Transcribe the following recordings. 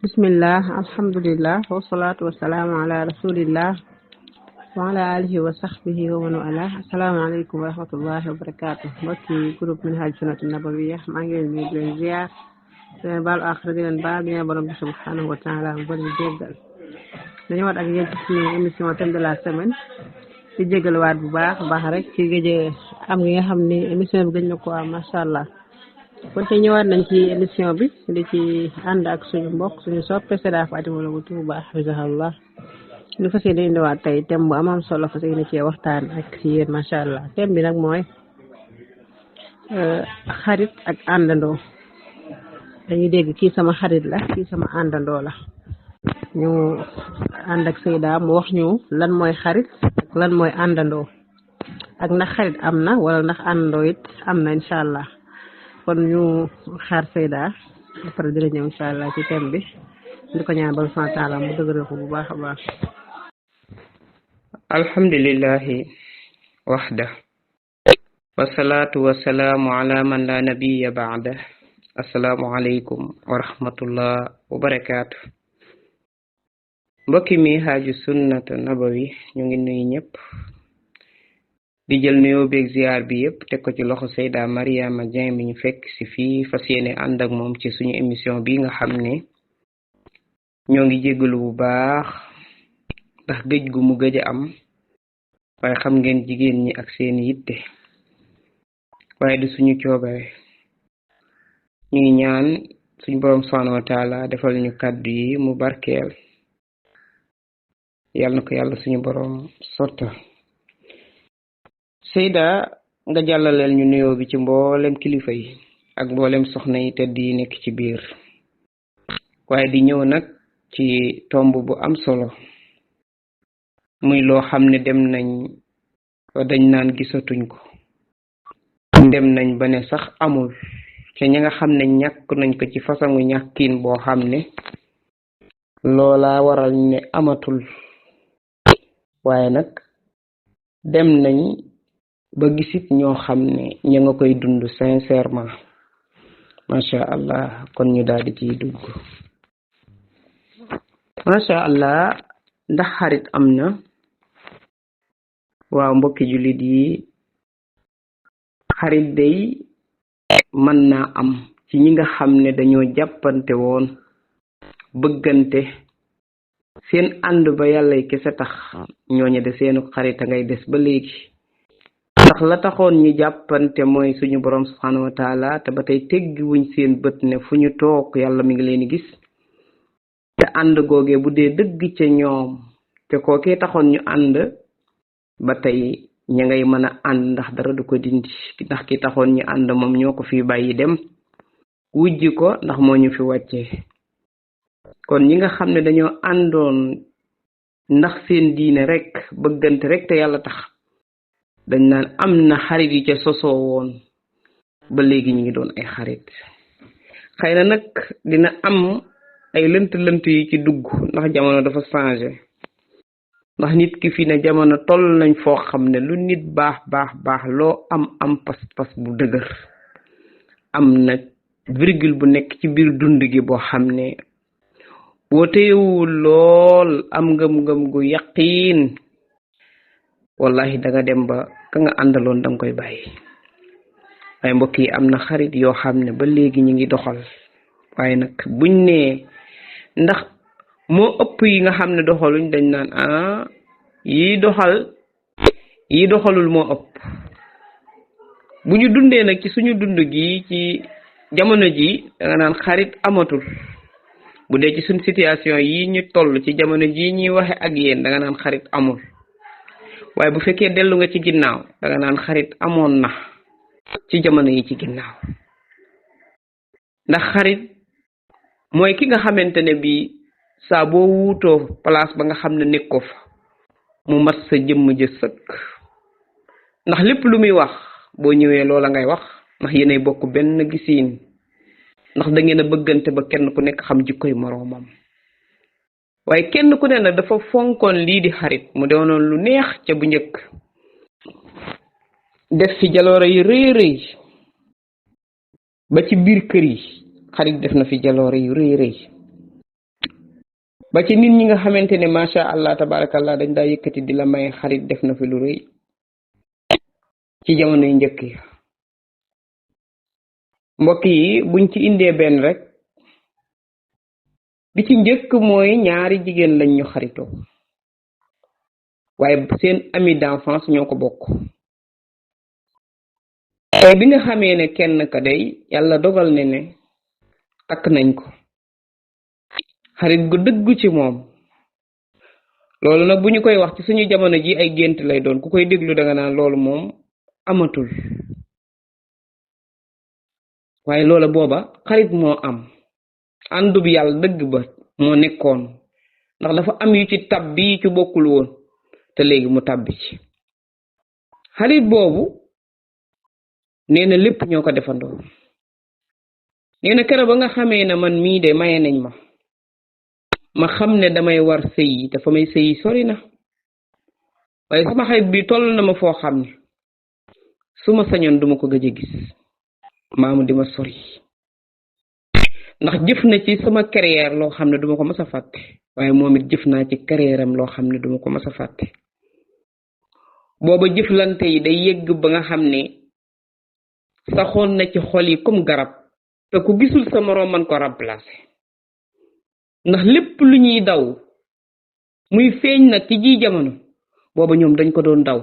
bismillah alhamdulillah wasalaatu wasalaamu ala rasulillah wa ala alihi wa sahbihi wa man wala asalaamaaleykum wa rahmatullahi wa barakaatu mbokki groupe Minhaj Sunnati Nabawiyya maa ngi leen di leen ziar di leen baalu àq di leen baal ñaan borom bi subhanahu wa taala mu bari jéggal dañu war ak yéen ci suñu émission thème de la semaine di jégaluwaat bu baax rek ci gëj am gi nga xam ni émission bi gëj na ko am macha allah. kon te ñëwaat nañ ci émission bi di ci ànd ak suñu mbokk suñu soppe Seyda Fatima Lo bu Touba hafizahullah ñu fas yéene indiwaat tey thème bu am solo fas yéene cee waxtaan ak ci yéen macha allah thème bi nag mooy xarit ak àndandoo dañuy dégg kii sama xarit la kii sama àndandoo la ñu ànd ak Seyda mu wax ñu lan mooy xarit ak lan mooy àndandoo ak ndax xarit am na wala ndax àndandoo it am na incha allah. kon ñu xaar Seyda après dina ñëw incha allah ci thème bi di ko ñaan ba subhanahu wa taala mu dëgëral ko bu baax a baax. alhamdulillahi waxda wasalaatu wasalaamu ala man la nabiya baada assalaamu aleykum wa rahmatullah wa barakaatu. mbokki Minhaj Sunnati Nabawi ñu ngi nuyu ñëpp di jël nuyoo beeg ziar bi yëpp teg ko ci loxo Seyda Mariama Dieng mi ñu fekk si fii fas yéene ànd ak moom ci suñu émission bi nga xam ne ñoo ngi jégalu bu baax ndax gëj gu mu gëj a am waaye xam ngeen jigéen ñi ak seeni yitte waaye du suñu coobare ñu ngi ñaan suñu borom subhanahu wa taala defal ñu kàddu yi mu barkeel yàlla na ko yàlla suñu borom sottal. Seyda nga jàllaleel ñu nuyoo bi ci mboolem kilifa yi ak mboolem soxna yi tedd yi nekk ci biir waaye di ñëw nag ci tomb bu am solo muy loo xam ne dem nañ ba dañ naan gisatuñ ko dem nañ ba ne sax amul te ñi nga xam ne ñàkk nañ ko ci façon ñàkkiin boo xam ne loola waral ne amatul waaye nag dem nañ ba gisit ñoo xam ne ña nga koy dund sincèrement macha allah kon ñu daal di ciy dugg. macha allah ndax xarit am na waaw mbokki jullit yi xarit day mën naa am ci ñi nga xam ne dañoo jàppante woon bëggante seen ànd ba yàllay kese tax ñooñu de seenu xarit a ngay des ba léegi ndax la taxoon ñu jàppante mooy suñu borom subhanahu wa taala te ba tey teggi wuñ seen bët ne fu ñu toog yàlla mi ngi leen di gis te ànd googee bu dee dëgg ca ñoom te kookee taxoon ñu ànd ba tey ña ngay mën a ànd ndax dara du ko dindi ndax ki taxoon ñu ànd moom ñoo ko fi bàyyi dem wujji ko ndax moo ñu fi wàccee kon ñi nga xam ne dañoo àndoon ndax seen diine rek bëggante rek te yàlla tax dañ naan am na xarit yi ca sosoo woon ba léegi ñu ngi doon ay xarit xëy na nag dina am ay lënt yi ci dugg ndax jamono dafa changé ndax nit ki fi ne jamono toll nañ foo xam ne lu nit baax loo am pas-pas bu dëgër am na virgule bu nekk ci biir dund gi boo xam ne boo téyewul lool am ngëm-ngëm gu yaqiin wallahi danga dem ba ka nga àndaloon danga koy bàyyi. waaye mbokk yi am na xarit yoo xam ne ba léegi ñu ngi doxal waaye nag buñ ne ndax moo ëpp yi nga xam ne doxaluñ dañ naan yi doxalul moo ëpp. bu ñu dundee nag ci suñu dund gi ci jamono ji danga naan xarit amatul bu dee ci suñ situation yi ñu toll ci jamono ji ñuy waxe ak yéen danga naan xarit amul waaye bu fekkee dellu nga ci ginnaaw danga naan xarit amoon na ci jamono yi ci ginnaaw ndax xarit mooy ki nga xamante ne bi saa boo wuutoo place ba nga xam ne nekk ko fa mu mat sa jëmm ja sëkk ndax lépp lu muy wax boo ñëwee loola ngay wax ndax yéenay bokk benn gisiin ndax da ngeen a bëggante ba kenn ku nekk xam jikkoy moroomam waaye kenn ku ne nag dafa fonkoon lii di xarit mu doonoon lu neex ca bu njëkk def fi jaloore yu rëy ba ci biir kër yi xarit def na fi jaloore yu rëy ba ci nit ñi nga xamante ne macha allah tabarakallah dañ daa yëkkati di la may xarit def na fi lu rëy ci jamono yu njëkk yi. mbokk yi buñ ci indee benn rek bi ci njëkk mooy ñaari jigéen lañ ñu xaritoo waaye seen ami d'enfance ñoo ko bokk. tey bi nga xamee ne kenn ka day yàlla dogal ne takk nañ ko xarit gu dëggu ci moom. loolu nag bu ñu koy wax ci suñu jamono ji ay gént lay doon ku koy déglu danga naan loolu moom amatul waaye loola booba xarit moo am àndu bi yàlla dëgg ba moo nekkoon ndax dafa am yu ci tab bi ci bokkul woon te léegi mu tabbi ci. xarit boobu nee na lépp ñoo ko defandoo. nee na keroog ba nga xamee ne man mii de maye nañ ma xam ne damay war sëy te fa may sëy sori na waaye sama xarit bi toll na ma foo xam ne su ma sañoon duma ko gëj a gis maamu di ma sori ndax jëf na ci sama carrière loo xam ne duma ko mës a fàtte waaye moom it jëf naa ci carrière am loo xam ne duma ko mës a fàtte. booba jëflante yi day yegg ba nga xam ne saxoon na ci xol yi comme garab te ku gisul sa moroom man ko remplacer ndax lépp lu ñuy daw muy feeñ nag ci ji jamono booba ñoom dañ ko doon daw.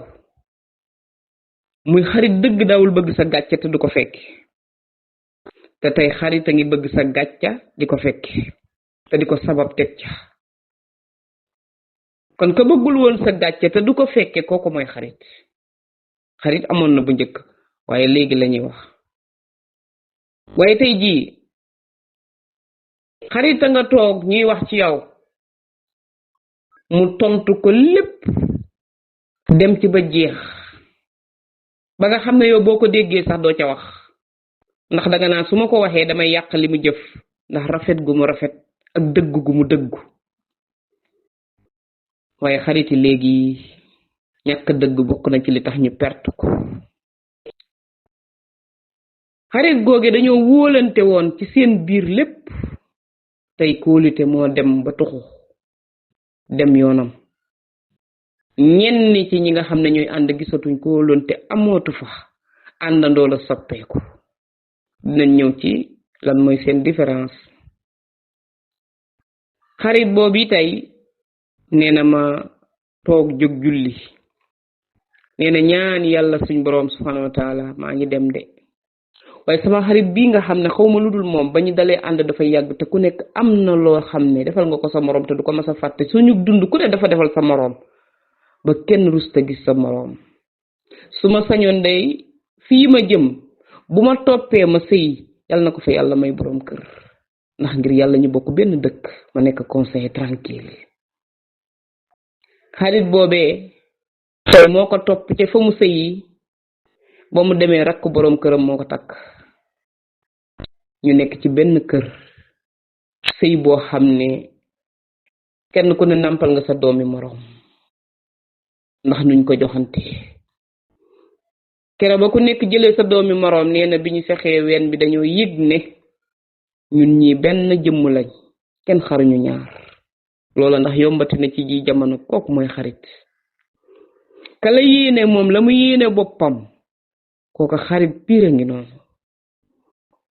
muy xarit dëgg dawul bëgg sa gàcce te du ko fekk te tey xarit a ngi bëgg sa gàcca di ko fekk te di ko sabab teg ca. kon ka bëggul woon sa gàcce te du ko fekke kooku mooy xarit. xarit amoon na bu njëkk waaye léegi lañuy wax. waaye tey jii xarit a nga toog ñuy wax ci yow mu tontu ko lépp dem ci ba jeex ba nga xam ne yow boo ko déggee sax doo ca wax ndax danga naan su ma ko waxee damay yàq li mu jëf ndax rafet gu mu rafet ak dëgg gu mu dëggu. waaye xariti léegi ñàkk dëgg bokk na ci li tax ñu perte ko. xarit googe dañoo wóolante woon ci seen biir lépp tey kóolute moo dem ba tuxu dem yoonam. ñenn ci ñi nga xam ne ñooy ànd gisatuñ kóolante amootu fa àndandoo la soppeeku. dinañ ñëw ci lan mooy seen différence. xarit boobu tey nee na ma toog jóg julli nee na ñaan yàlla suñ boroom subhanahu wa taala maa ngi dem de waaye sama xarit bii nga xam ne xawma lu dul moom ba ñu dalee ànd dafay yàgg te ku nekk am na loo xam ne defal nga ko sa moroom te du ko mas a fàtte suñu dund ku ne dafa defal sa moroom ba kenn rusta gis sa moroom. su ma sañoon day fii ma jëm bu ma toppee ma sëy yàlla na ko fa yàlla may boroom kër ndax ngir yàlla ñu bokk benn dëkk ma nekk conseil tranquille. xarit boobee moo ko topp ca fa mu sëyi ba mu demee rakk boroom këram moo ko takk ñu nekk ci benn kër sëy boo xam ne kenn ku ne nàmpal nga sa doomi moroom ndax nuñ ko joxante. kere ba ku nekk jëlee sa doomi moroom nee na bi ñu fexee ween bi dañoo yëg ne ñun ñi benn jëmm lañ kenn xaruñu ñaar. loola ndax yombati na ci ji jamono kooku mooy xarit. ka la yéene moom la mu yéene boppam kooku xarit piir a ngi noonu.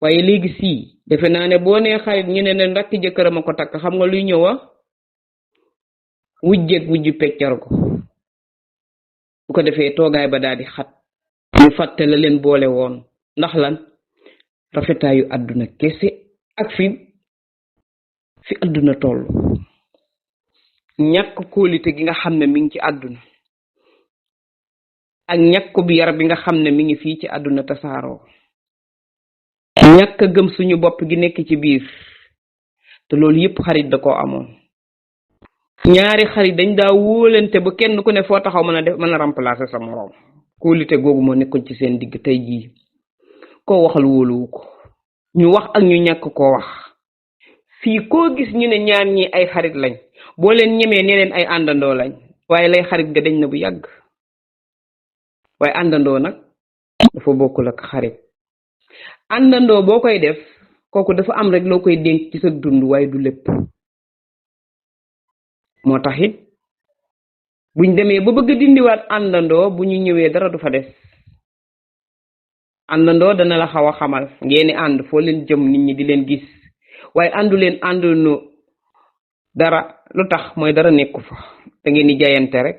waaye léegi sii defe naa ne boo nee xarit ñu ne leen rakk jëkkëram a ko takk xam nga luy ñëwa wujjeeg wujju peccar ko bu ko defee toogaay ba daal di xat ñu fàtte la leen boole woon ndax lan rafetaayu àdduna kese ak fi àdduna toll. ñàkk kóolite gi nga xam ne mi ngi ci àdduna ak ñàkk bi yar bi nga xam ne mi ngi fii ci àdduna tasaaroo. ñàkk gëm suñu bopp gi nekk ci biir te loolu yépp xarit da koo amoon. ñaari xarit dañ daa wóolante ba kenn ku ne foo taxaw mën a remplacer sa moroom. kóolite googu moo nekkoon ci seen digg tey jii koo waxal wóoluwu ko ñu wax ak ñu ñàkk koo wax. fii koo gis ñu ne ñaar ñi ay xarit lañ boo leen ñemee ne leen ay àndandoo lañ waaye lay xarit ga dañ na bu yàgg. waaye àndandoo nag dafa bokkul ak xarit. àndandoo boo koy def kooku dafa am rek loo koy dénk ci sa dund waaye du lépp. moo tax it buñ demee ba bëgg dindiwaat àndandoo bu ñu ñëwee dara du fa des àndandoo dana la xaw a xamal ngeeni ànd foo leen jëm nit ñi di leen gis waaye àndu leen àndunu dara lu tax mooy dara nekku fa da ngeen di jayante rek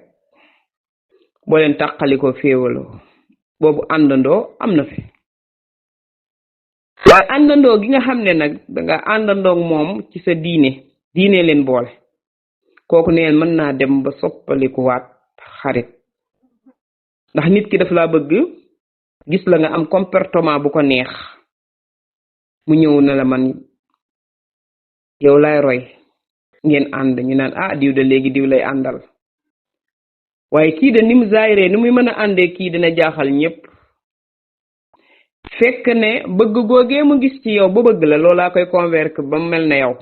boo leen tàqaliko féewaloo boobu àndandoo am na fi waaye àndandoo gi nga xam ne nag danga àndandoog moom ci sa diine leen boole kooku neen mën naa dem ba soppalikuwaat xarit ndax nit ki daf laa bëgg gis la nga am comportement bu ko neex mu ñëw na la man yow lay roy ngeen ànd ñu naan diw de léegi diw lay àndal waaye kii de ni mu zaayiree ni muy mën a àndee kii dina jaaxal ñépp fekk ne bëgg googee mu gis ci yow ba bëgg la loolaa koy convaincre ba mel na yow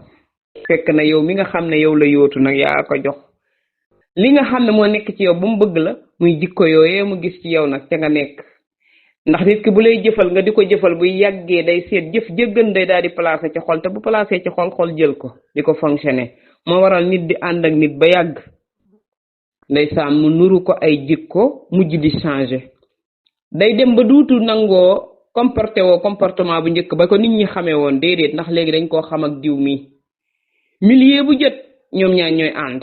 fekk na yow mi nga xam ne yow la yootu nag yaa ko jox li nga xam ne moo nekk ci yow ba mu bëgg la muy jikko yooyee mu gis ci yow nag ca nga nekk ndax nit ki bu lay jëfal nga di ko jëfal bu yàggee day seet jëf jëggan day daal di placé ci xol te bu placé ci xol jël ko di ko fonctionné moo waral nit di ànd ak nit ba yàgg ndeysaan mu nuru ko ay jikko mujj di changé day dem ba duutu nangoo comportement bu njëkk ba ko nit ñi xamee woon déedéet ndax léegi dañ koo xam ak diw mi milieu bu jot ñoom ñaar ñooy ànd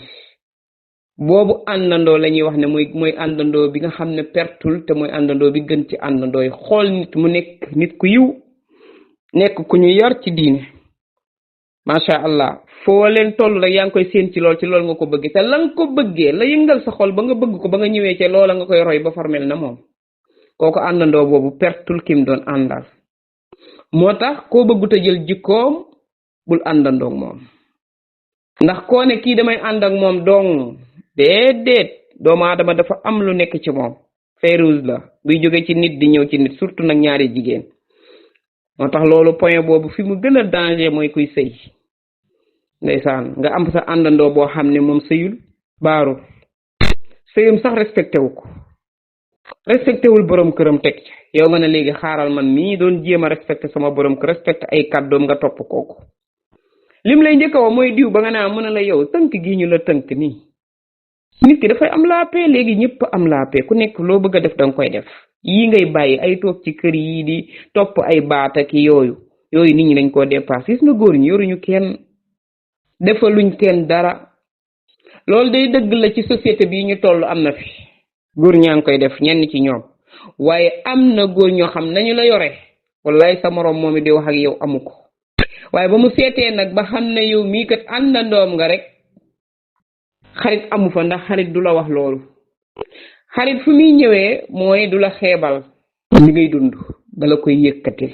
boobu àndandoo la ñuy wax ne mooy àndandoo bi nga xam ne pertul te mooy àndandoo bi gën ci àndandoo yi xool nit mu nekk nit ku yiw nekk ku ñu yar ci diine macha allah foo leen toll rek yaa ngi koy séen ci lool nga ko bëggee te la nga ko bëggee la yëngal sa xol ba nga bëgg ko ba nga ñëwee ci loola nga koy roy ba formel na moom kooku àndandoo boobu pertul kim doon àndal moo tax koo bëggut a jël jikkoom bul àndandoog moom ndax koo ne kii damay ànd ak moom dong déedéet doomu aadama dafa am lu nekk ci moom féeruus la buy jóge ci nit di ñëw ci nit surtout nag ñaari jigéen moo tax loolu point boobu fi mu gën a danger mooy kuy sëy ndeysaan nga am sa àndandoo boo xam ne moom sëyul baarul sëyam sax respecté wul borom këram teg ci yow nga ne léegi xaaral man mii doon jéem a respecté sama borom kër respecté ay kàddoom nga topp kooku lim lay njëkk a wax mooy diw ba nga naa mën a la yow tënk gi ñu la tënk nii nit ki dafay am la paix léegi ñëpp am la paix ku nekk loo bëgg a def danga koy def yii ngay bàyyi ay toog ci kër yi di topp ay baata ki yooyu nit ñi dañ koo dépassé gis nga góor ñi yoruñu kenn defaluñ kenn dara loolu day dëgg la ci société bii ñu toll am na fi góor ñaa ngi koy def ñenn ci ñoom waaye am na góor ñoo xam nañu la yore wallaay sa moroom moom di wax ak yow amu ko waaye ba mu seetee nag ba xam ne yow mii kat àndandoom nga rek xarit amu fa ndax xarit du la wax loolu xarit fu muy ñëwee mooy du la xeebal li ngay dund dala koy yëkkatil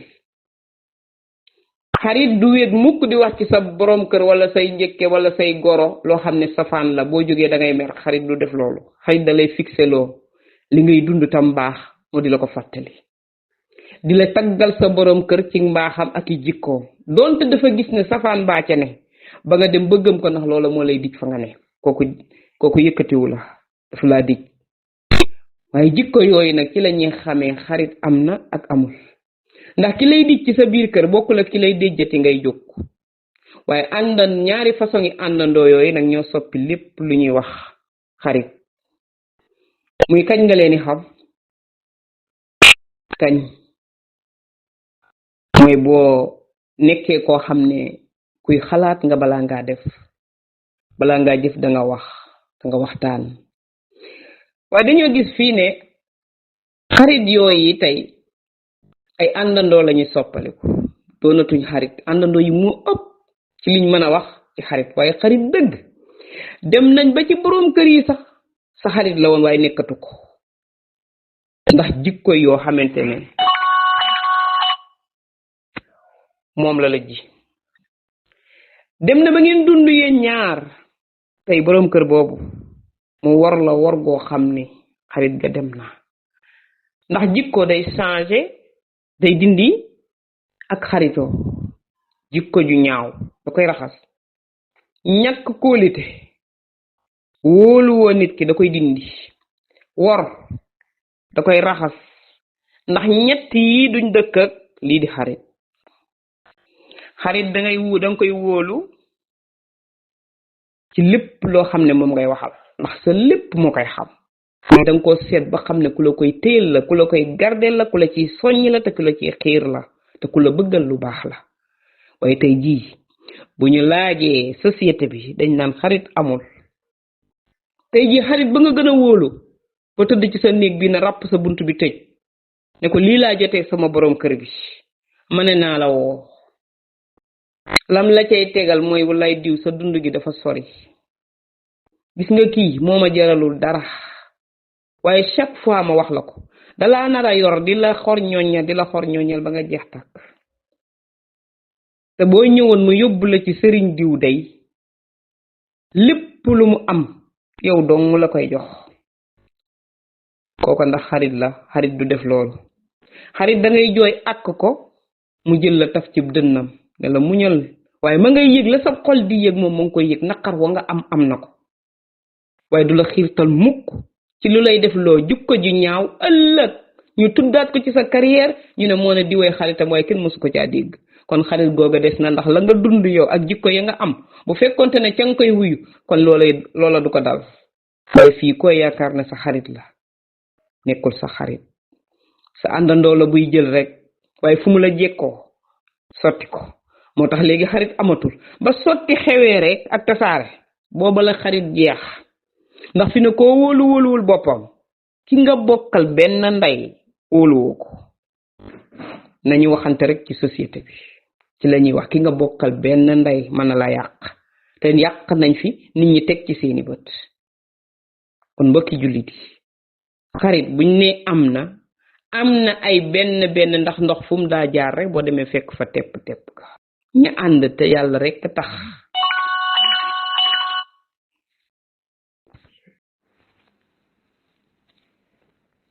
xarit du wéet mukk di wax ci sa borom kër wala say njëkke wala say goro loo xam ne safaan la boo jógee da ngay mer xarit du def loolu xarit da lay fixé loo li ngay dund tam baax moo di la ko fàttali di la taggal sa borom kër ci mbaaxam ak i jikkoom donte dafa gis ne safaan baa ca ne ba nga dem bëggam ko ndax loola moo lay dij fa nga ne kooku yëkkatiwu la dafa laa dij waaye jikko yooyu nag ci la ñuy xamee xarit am na ak amul ndax ki lay dij ci sa biir kër bokkul ak ki lay déjjati ngay jóg waaye ñaari façon yi àndandoo yooyu nag ñoo soppi lépp lu ñuy wax xarit muy kañ nga leen di xam kañ mooy boo nekkee koo xam ne kuy xalaat nga balaa ngaa jëf da nga waxtaan waaye dañoo gis fii ne xarit yooyu tey ay àndandoo lañuy soppaliku doonatuñ xarit àndandoo yi moo ëpp ci liñ mën a wax ci xarit waaye xarit dëgg dem nañ ba ci boroom kër yi sax sa xarit la woon waaye nekkatu ko ndax jikko yoo xamante ne moom la ji dem na ba ngeen dund yéen ñaar tey boroom kër boobu mu war la war goo xam ne xarit ga dem na ndax jikko day changé day dindi ak xaritoo jikko ju ñaaw da koy raxas ñàkk kóolite wóolu woo nit ki da koy dindi wor da koy raxas ndax ñett yi duñ dëkk ak lii di xarit danga koy wóolu ci lépp loo xam ne moom ngay waxal ndax sa lépp moo koy xam mais danga koo seet ba xam ne ku la koy téyel la ku la koy gardel la ku la ciy soññ la te ku la ciy xiir la te ku la bëggal lu baax la waaye tey jii bu ñu laajee société bi dañ naan xarit amul tey jii xarit ba nga gën a wóolu ba tëdd ci sa néeg bi na ràpp sa bunt bi tëj ne ko lii laa jotee sama borom kër bi ma ne naa la woo lam la cay tegal mooy walay diw sa dund gi dafa sori gis nga kii moo ma jaralul dara waaye chaque fois ma wax la ko dalaa nar a yor di la xor ñoññal ba nga jeex tàkk te boo ñëwoon mu yóbbu la ci sëriñ diw day lépp lu mu am yow dong la koy jox kooka ndax xarit la xarit du def loolu xarit da ngay jooy àkk ko mu jël la taf ci dënnam ne la muñal waaye ma ngay yëg la sa xol di yëg moom ma ngi koy yëg naqar wa nga am na ko waaye du la xiirtal mukk ci lu lay def loo jukko ju ñaaw ëllëg ñu tuddaat ko ci sa carrière ñu ne moo ne di way xaritam waaye kenn mësu ko caa dégg kon xarit googa des na ndax la nga dund yow ak jikko ya nga am bu fekkonte ne ca nga koy wuyu kon loola du ko dal waaye fii koy yaakaar ne sa xarit la nekkul sa xarit sa àndandoo la buy jël rek waaye fu mu la jekkoo sotti ko moo tax léegi xarit amatul ba sotti xewee rek ak tasaare booba la xarit jeex ndax fi ne koo wóoluwul boppam ki nga bokkal benn ndey wóoluwoo ko nañu waxante rek ci société bi ci la ñuy wax ki nga bokkal benn ndey mën na la yàq te yàq nañ fi nit ñi teg ci seeni bët kon mbokki jullit yi xarit buñ ne am na ay benn ndax ndox fu mu daa jaar rek boo demee fekk fa tepp ka ñu ànd te yàlla rek tax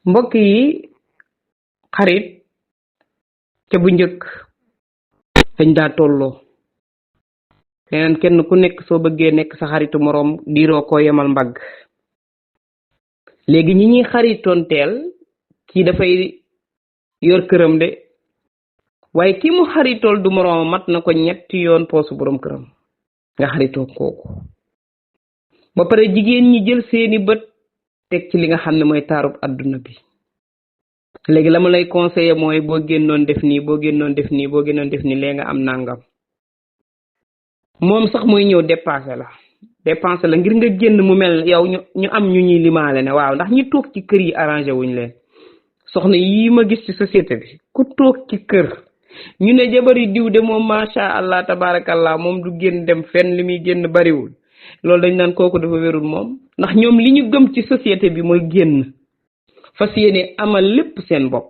mbokk yi xarit ca bu njëkk dañ daa tolloo leneen kenn ku nekk soo bëggee nekk sa xaritu moroom diiroo ko yemal mbagg léegi ñi ñuy xaritoon teel kii dafay yor këram de waaye ki mu xaritool du moroom mat na ko ñetti yoon poosu borom këram nga xaritoo kooku ba pare jigéen ñi jël seeni bët teg ci li nga xam ne mooy taarub àdduna bi léegi la ma lay conseiller mooy boo génnoon def nii lee nga am nangam moom sax mooy ñëw dépenser la ngir nga génn mu mel yow ñu am ñu ñuy limaale ne waaw ndax ñi toog ci kër yi arrangé wuñ leen soxna yii ma gis ci société bi ku toog ci kër ñu ne jabari diw de moom macha allah tabarakallah moom du génn dem fenn li muy génn bariwul loolu dañ naan kooku dafa wérul moom ndax ñoom li ñu gëm ci société bi mooy génn fas yéene amal lépp seen bopp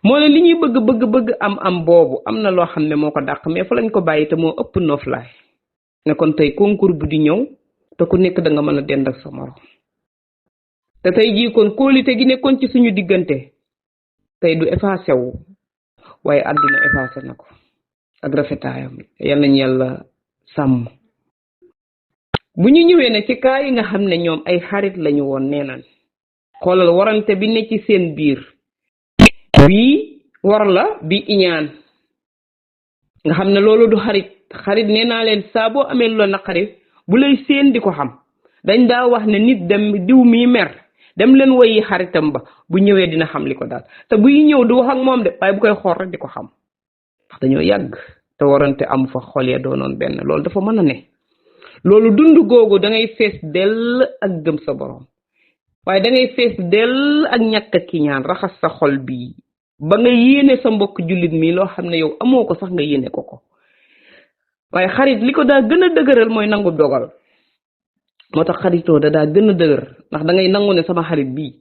moo ne li ñuy bëgg am boobu am na loo xam ne moo ko dàq mais fa lañ ko bàyyi te moo ëpp noflaay ne kon tey concours bu di ñëw te ku nekk da nga mën a dend ak sa morom te tey jii kon kóolite gi nekkoon ci suñu diggante tey du effacé wu waaye àdduna effacé na ko ak rafetaayam yal nañu yàlla sàmm bu ñu ñëwee ne ci kaa yi nga xam ne ñoom ay xarit lañu woon nee nañ xoolal warante bi ne ci seen biir bii war la bi iñaan nga xam ne loolu du xarit nee naa leen saa boo amee lu la naqari bu lay seen di ko xam dañ daa wax ne nit dem diw mi mer dem leen woyi xaritam ba bu ñëwee dina xam li ko daal te buy ñëw du wax ak moom de waaye bu koy xool rek di ko xam ndax dañoo yàgg te warante am fa xol ya doonoon benn loolu dafa mën a ne loolu dund googu da ngay fees dell ak gëm sa borom waaye da ngay fees dell ak ñàkk ki ñaan raxas sa xol bii ba nga yéene sa mbokk jullit mi loo xam ne yow amoo ko sax nga yéene ko waaye xarit li ko daa gën a dëgëral mooy nangu dogal moo tax xaritoo daa gën a dëgër ndax da ngay nangu ne sama xarit bii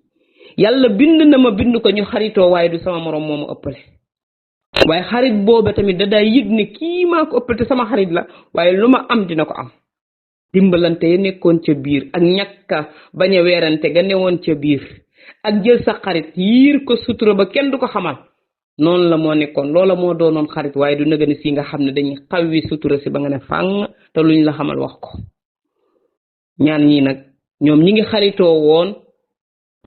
yàlla bind na ma bind ko ñu xaritoo waaye du sama morom moo ma ëppale waaye xarit booba tamit daa yëg ne kii maa ko ëppale te sama xarit la waaye lu ma am dina ko am dimbalante ya nekkoon ca biir ak ñàkka bañ a weerante ga newoon ca biir ak jël sa xarit yiir ko sutura ba kenn du ko xamal noonu la moo nekkoon loola moo doonoon xarit waaye du nëgëni si nga xam ne dañuy xawwi sutura si ba nga ne fàng te luñ la xamal wax ko ñaan ñi nag ñoom ñi ngi xaritoo woon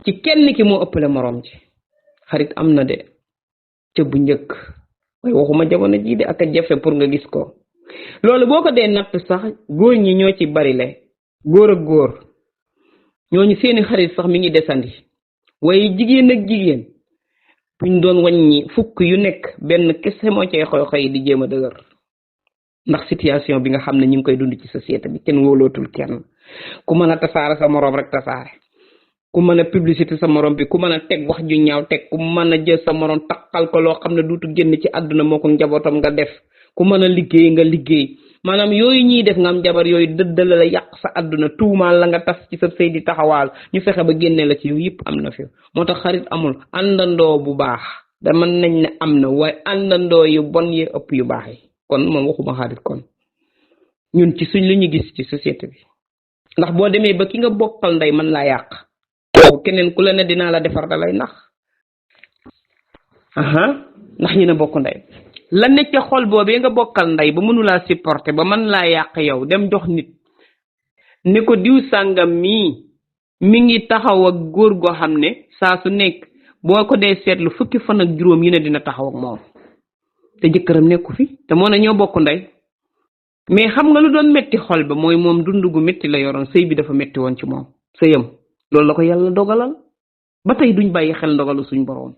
ci kenn ki moo ëppale moroom ci xarit am na de ca bu njëkk waaye waxuma jamono jii de ak a jafe pour nga gis ko loolu boo ko dee natt sax góor ñi ñoo ci bari le góor ak góor ñooñu seeni xarit sax mi ngi desandi waaye jigéen ak jigéen buñ doon wàññi fukk yu nekk benn kese moo cay xoy di jéem a dëgër ndax situation bi nga xam ne ñu ngi koy dund ci société bi kenn wóolootul kenn ku mën a tasaare sa moroom rek tasaare ku mën a publicité sa moroom bi ku mën a teg wax ju ñaaw teg ku mën a jël sa moroom takkal ko loo xam ne duutu génn ci àdduna moo ko njabootam nga def ku mën a liggéey nga liggéey maanaam yooyu ñuy def nga am jabar yooyu dëddale la yàq sa àdduna tuumaal la nga tas ci sa sëy di taxawaal ñu fexe ba génne la ci yooyu yëpp am na fi moo tax xarit amul àndandoo bu baax da mën nañ ne am na waaye àndandoo yu bon yi ëpp yu baax yi kon moom waxuma xarit kon ñun ci suñ li ñu gis ci société bi ndax boo demee ba ki nga bokkal ndey mën laa yàq yow keneen ku la ne dinaa la defar da lay ndax ñu ne bokk ndey la ne ca xol boobee nga bokkal ndey ba mënulaa supporter ba mën laa yàq yow dem jox nit ne ko diw sàngam mii mi ngi taxaw ak góor goo xam ne saa su nekk boo ko dee seetlu fukki fan ak juróom yi ne dina taxaw ak moom te jëkkëram nekku fi te moo ne ñoo bokk ndey mais xam nga lu doon metti xol ba mooy moom dund gu metti la yoroon sëy bi dafa metti woon ci moom sëyam loolu la ko yàlla dogalal ba tey duñ bàyyi xel ndogalu suñ boroom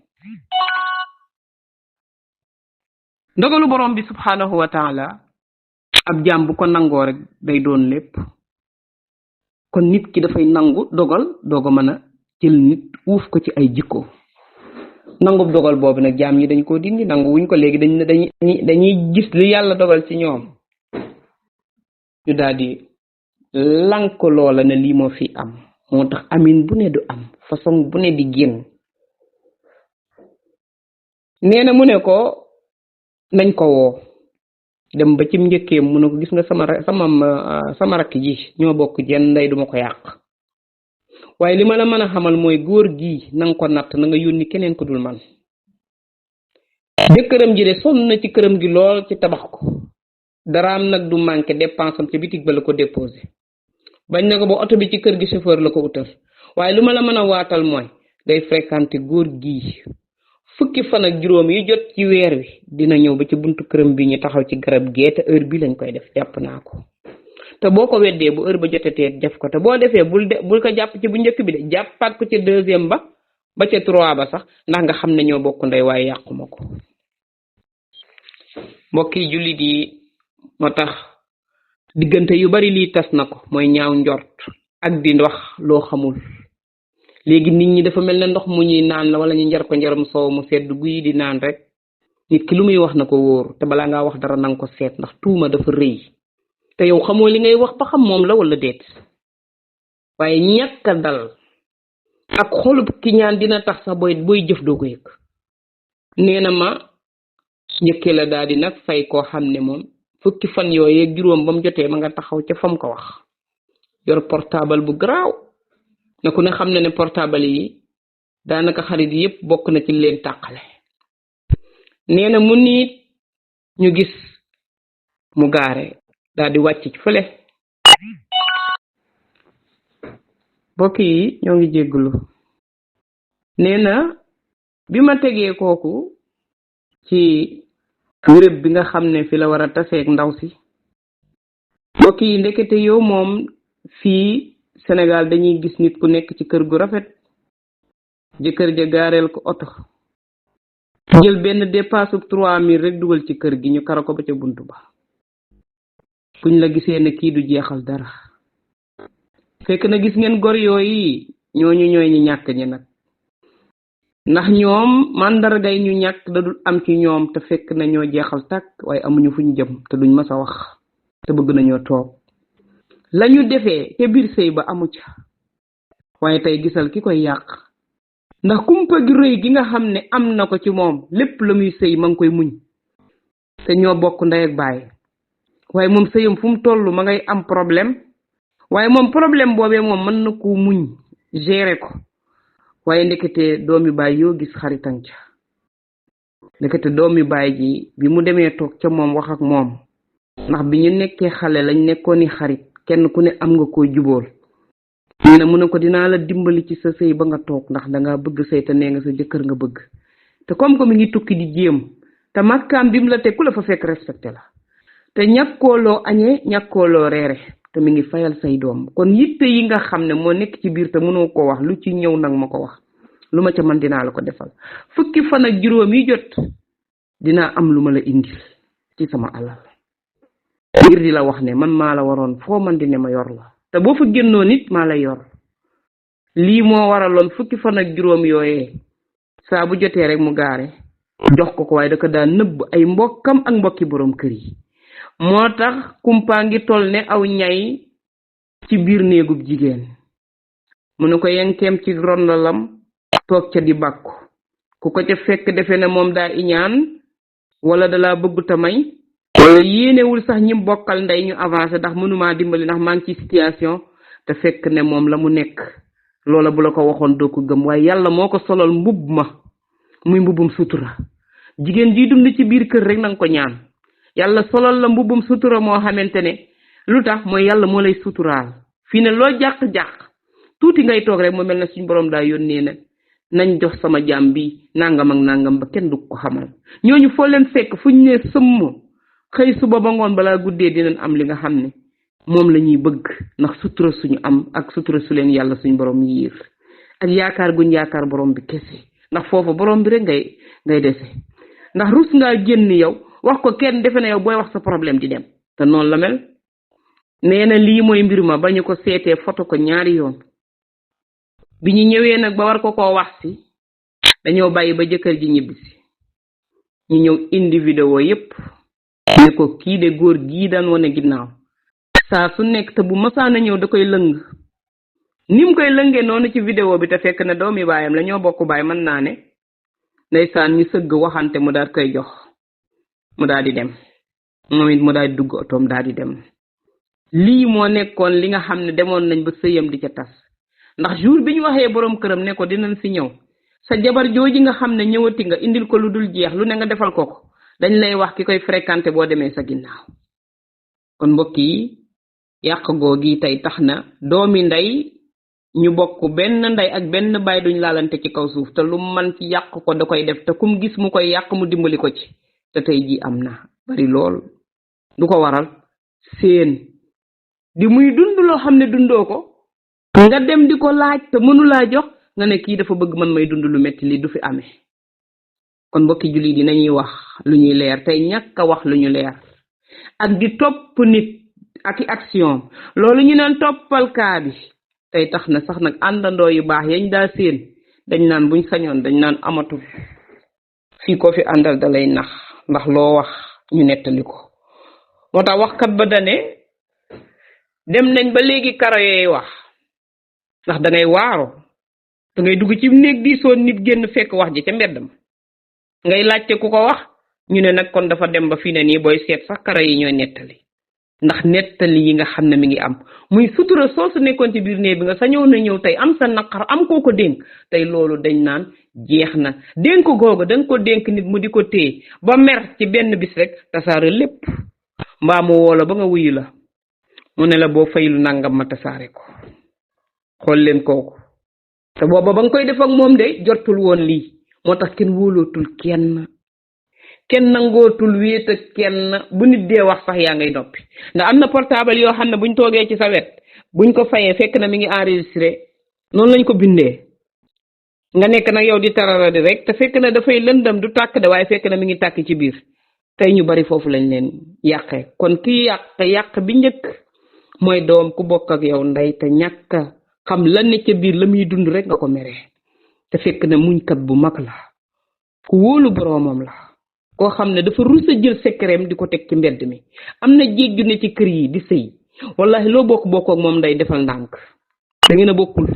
ndogalu boroom bi subhanahu wa taala ab jaam bu ko nangoo rek day doon lépp kon nit ki dafay nangu dogal dooga mën a jël nit uuf ko ci ay jikko nangub dogal boobu nag jaam ñi dañ koo dindi nangu wuñ ko léegi dañuy gis li yàlla dogal ci ñoom ñu daal di lank loola ne lii moo fi am moo tax amin bu ne du am façon bu ne di génn nee na mu ne ko nañ ko woo dem ba ci njëkkeem mu ne ko gis nga sama rakk ji ñoo bokk jenn ndey duma ko yàq waaye li ma la mën a xamal mooy góor gi nanga ko natt na nga yónni keneen ko dul man jëkkëram ji de sonn na ci këram gi lool ci tabax ko daraam nag du manqué dépense am ci bitig ba la ko déposé bañ na ko ba oto bi ci kër gi chauffeur la ko utal waaye lu ma la mën a waatal mooy day fréquenté góor gi fukki fan ak juróom yi jot ci weer wi dina ñëw ba ci buntu këram bi ñu taxaw ci garab gee te heure bi lañ koy def jàpp naa ko te boo ko weddee bu heure ba jotetee def ko te boo defee bul ko jàpp ci bu njëkk bi de jàppaat ko ci deuxième ba ca 3 ba sax ndax nga xam ne ñoo bokk ndey waaye yàquma ko mbokki jullit yi moo tax diggante yu bari lii tas na ko mooy ñaaw njort ak di wax loo xamul léegi nit ñi dafa mel ne ndox mu ñuy naan la wala ñu njar ko njaram soow mu sedd guy di naan rek nit ki lu muy wax na ko wóor te balaa ngaa wax dara nanga ko seet ndax tuuma dafa rëy te yow xamoo li ngay wax ba xam moom la wala déet waaye ñàkk a dal ak xolub ki ñaan dina tax sax booy jëf doo ko yëg nee na ma njëkkee la daal di nag fay koo xam ne moom fukki fan yooyu ak juróom ba mu jotee ma nga taxaw ca fam ko wax yor portable bu garaaw na ku ne xam ne portable yi daanaka xarit yépp bokk na ci leen tàqale nee na mu niit ñu gis mu gaare daal di wàcc ci fële bokk yi ñoo ngi jéggulu nee na bi ma tegee kooku ci wërëb bi nga xam ne fi la war a taseeg ndaw si bokk yi ndekete yow moom fii Sénégal dañuy gis nit ku nekk ci kër gu rafet jëkkër ja gaareel ko oto jël benn dépasse 3000 rek dugal ci kër gi ñu kara ko ba ca buntu ba buñ la gisee ne kii du jeexal dara fekk na gis ngeen gor yooyu ñooñu ñooy ñu ñàkk ñi nag ndax ñoom màndargay ñu ñàkk da dul am ci ñoom te fekk na ñoo jeexal tàkk waaye amuñu fuñ jëm te duñ mës a wax te bëgg nañoo toog lañu defee ca biir sëy ba amu ca waaye tey gisal ki koy yàq ndax kumpa gi rëy gi nga xam ne am na ko ci moom lépp la muy sëy ma ngi koy muñ te ñoo bokk ndey ak baay waaye moom sëyam fu mu toll ma ngay am problème waaye moom problème boobee moom mën na ko muñ gérer ko waaye ndekete doomi baay yoo gis xaritan ca ndekete doomi baay ji bi mu demee toog ca moom wax ak moom ndax bi ñu nekkee xale lañ nekkoon ni xarit kenn ku ne am nga koo jubool nee na mu ne ko dinaa la dimbali ci sa sëy ba nga toog ndax danga bëgg sëy te nee nga sa jëkkër nga bëgg te comme que mi ngi tukki di jéem te makkaam bi mu la teg ku la fa fekk respecté la te ñàkkooloo añee ñàkkooloo reere te mi ngi fayal say doom kon yitte yi nga xam ne moo nekk ci biir te mënoo ko wax lu ci ñëw nag ma ko wax lu ma ca man dinaa la ko defal fukki fan ak juróom yi jot dinaa am lu ma la indil ci sama alal ngir di la wax ne man maa la waroon foo man di ne ma yor la te boo fa génnoo nit maa la yor lii moo waraloon fukki fan ak juróom yooyee saa bu jotee rek mu gaare jox ko waaye da ko daan nëbb ay mbokkam ak mbokki borom kër yi moo tax kumpaa ngi toll ne aw ñay ci biir néegub jigéen mu ne ko yenkeem ci rondalam toog ca di bàkku ku ko ca fekk defe ne moom daa iñaan wala dalaa bëggu ta may wala yéenewul sax ñi bokkal ndey ñu avancé ndax mënumaa dimbali ndax maa ngi ci situation te fekk ne moom la mu nekk loola bu la ko waxoon doo ko gëm waaye yàlla moo ko solal mbubb ma muy mbubbum sutura jigéen ji dund ci biir kër rek nanga ko ñaan yàlla solal la mbubbum sutura moo xamante ne lu tax mooy yàlla moo lay suturaal fii ne loo jàq-jàq tuuti ngay toog rek mu mel na suñ borom daa yónnee na nañ jox sama jaam bi nangam ak nangam ba kenn du ko xamal ñooñu foo leen fekk fu ñu ne sëmm xëy suba ba ngoon balaa guddee dinañ am li nga xam ne moom la ñuy bëgg ndax sutura suñu am ak sutura su leen yàlla suñ borom yiir ak yaakaar guñ yaakaar borom bi kese ndax foofu borom bi rek ngay dese ndax rus ngaa génn yow wax ko kenn defe na yow booy wax sa problème di dem te noonu la mel nee na lii mooy mbir ma ba ñu ko seetee photo ko ñaari yoon bi ñu ñëwee nag ba war ko koo wax si dañoo bàyyi ba jëkkër ji ñibbisi ñu ñëw indi vidéo yépp ne ko kii de góor gii daan wane ginnaaw saa su nekk te bu masaana ñëw da koy lëng ni mu koy lëngee noonu ci vidéo bi te fekk na doomi baayam la ñoo bokk baay mën naa ne ndeysaan ñu sëgg waxante mu daal koy jox mu daal di dem moom it mu daal di dugg otoom daal di dem lii moo nekkoon li nga xam ne demoon nañ ba sëyam di ca tas ndax jour bi ñu waxee borom këram ne ko dinañ fi ñëw sa jabar jooji nga xam ne ñëwati nga indil ko lu dul jeex lu ne nga defal ko dañ lay wax ki koy fréquenté boo demee sa ginnaaw kon mbokk yi yàq googi tey tax na doomi ndey ñu bokk benn ndey ak benn baay duñ laalante ci kaw suuf te lu man ci yàq ko da koy def te kum gis mu koy yàq mu dimbali ko ci te tey ji am na bari lool du ko waral seen di muy dund loo xam ne dundoo ko nga dem di ko laaj te mënulaa jox nga ne kii dafa bëgg man may dund lu metti li du fi amee kon mbokki jullit yi nañuy wax lu ñuy leer tey ñàkk a wax lu ñu leer ak di topp nit ak i action loolu ñu naan toppal kaa bi tey tax na sax nag àndandoo yu baax yañ daa seen dañ naan buñ sañoon dañ naan amatul fii ko fi àndal da lay nax ndax loo wax ñu nettali ko moo tax waxkat ba dane dem nañ ba léegi karo yooy wax ndax da ngay waaro da ngay dugg ci néeg di soon nit génn fekk wax ji ca mbedd ma ngay laajte ku ko wax ñu ne nag kon dafa dem ba fii ne nii booy seet sax karo yi ñooy nettali ndax nettali yi nga xam ne mi ngi am muy sutura soosu nekkoon ci biir néeg bi nga sañoon na ñëw tey am sa naqar am koo ko dénk tey loolu dañ naan jeex na dénk googu danga ko dénk nit mu di ko téye ba mer ci benn bis rek tasaare lépp mbaa mu woo la ba nga wuyu la mu ne la boo faylu nangam ma tasaare ko xool leen kooku te booba ba nga koy def ak moom de jotul woon lii moo tax kenn wóolootul kenn nangootul wéet ak kenn bu nit dee wax sax yaa ngay noppi ndax am na portable yoo xam ne buñ toogee ci sa wet buñ ko fayee fekk na mi ngi enregistré noonu lañ ko bindee nga nekk nag yow di tarara di rek te fekk na dafay lëndam du tàkk de waaye fekk na mi ngi tàkk ci biir tey ñu bari foofu lañ leen yàqee kon ki yàq bi njëkk mooy doom ku bokk ak yow ndey te ñàkk xam la ne ca biir la muy dund rek nga ko meree te fekk na muñkat bu mag la ku wóolu boroomam la koo xam ne dafa rus a jël secret di ko teg ci mbedd mi am na jéggi ne ci kër yi di sëy wallahi loo bokk ak moom nday defal ndànk da ngeen a bokkul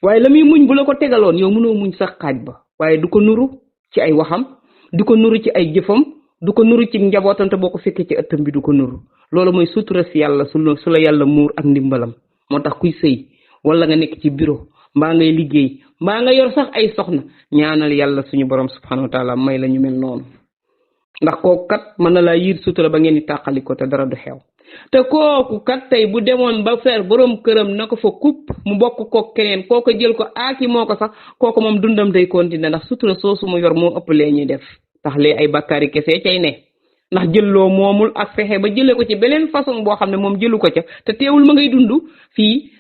waaye la muy muñ bu la ko tegaloon yow mënoo muñ sax xaaj ba waaye du ko nuru ci ay waxam du ko nuru ci ay jëfam du ko nuru ci njabootam te boo ko fekkee ci ëttam bi du ko nuru loolu mooy sutura si yàlla su la yàlla muur ak ndimbalam moo tax kuy sëy wala nga nekk ci bureau mbaa ngay liggéey mbaa nga yor sax ay soxna ñaanal yàlla suñu borom subhanahu wa taala may la ñu mel noonu ndax kooku kat mën na laa yiir sutura ba ngeen di tàqali ko te dara du xew te kooku kat tey bu demoon ba fer borom këram na ko fa kupp mu bokk kook keneen kooko jël ko aaki moo ko sax kooku moom dundam day continuer ndax sutura soosu mu yor moo ëpp lee ñuy def tax lee ay bakkaari kese cay ne ndax jëlloo moomul ak fexe ba jëlee ko ci beneen façon boo xam ne moom jëlu ko ca te teewul ma ngay dund fii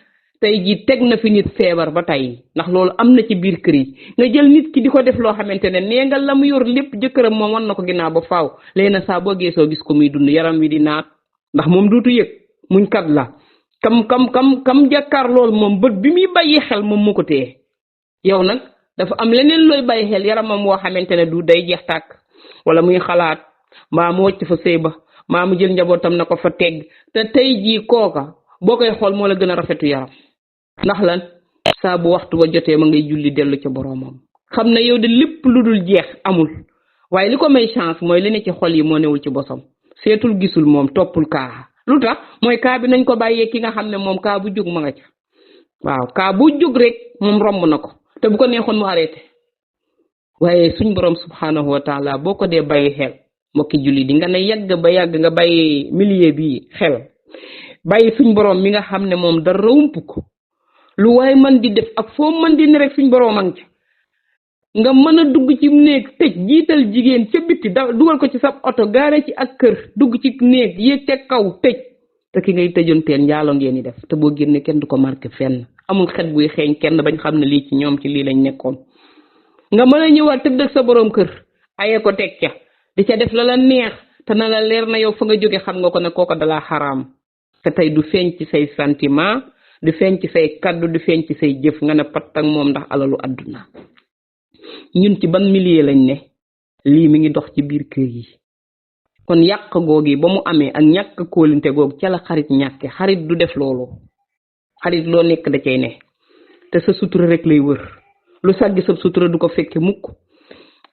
tey ji teg na fi nit feebar ba tey ndax loolu am na ci biir kër yi nga jël nit ki di ko def loo xamante ne nee nga la mu yor lépp jëkkëram moom wan na ko ginnaaw ba faaw léegi nag saa boo geesoo gis ko muy dund yaram wi di naat ndax moom duutu yëg muñ kat la kam jàkkaar lool moom bët bi muy bàyyi xel moom mu ko téye yow nag dafa am leneen looy bàyyi xel yaramam woo xamante ne du day jeex tàkk wala muy xalaat mbaa mu wàcc fa sëy ba mbaa mu jël njabootam na ko fa tegg te tey jii kooka boo koy xool moo la gën a rafetu yaram ndax lan saa bu waxtu ba jotee ma ngay julli dellu ca boroomam xam ne yow de lépp lu dul jeex amul waaye li ko may chance mooy li ne ci xol yi moo newul ci bosam seetul gisul moom toppul kaa lu tax mooy kaa bi nañ ko bàyyee ki nga xam ne moom kaa bu jóg ma nga ca waaw kaa bu jóg rek moom romb na ko te bu ko neexoon mu arrêté waaye suñ borom subhanahu wa taala boo ko dee bàyyi xel mbokki julli di nga ne yàgg ba yàgg nga bàyyi milieu bi xel bàyyi suñ borom mi nga xam ne moom dara wump ko lu waaye man di def ak foo man di ne rek suñ borom a ngi ca nga mën a dugg ci néeg tëj jiital jigéen ca bitti dugal ko ci sab oto gaare ci ak kër dugg ci néeg yéeg ca kaw tëj te ki ngay tëjonteel njaaloo ngeen di def te boo génne kenn du ko marqué fenn amul xet buy xeeñ kenn bañ xam ne lii ci ñoom ci lii lañ nekkoon nga mën a ñëwaat tëdd ak sa borom kër aye ko teg ca di ca def la la neex te na la leer na yow fa nga jóge xam nga ko ne kooko dalaa xaraam te tey du feeñ ci say sentiment du feeñ ci say kaddu du feeñ ci say jëf nga ne pat ak moom ndax alalu àdduna ñun ci ban milieu lañ ne lii mi ngi dox ci biir kër yi kon yàq googi ba mu amee ak ñàkk kóolinte googu ca la xarit ñàkke xarit du def loolu xarit loo nekk da cay ne te sa sutura rek lay wër lu sàggi sa sutura du ko fekke mukk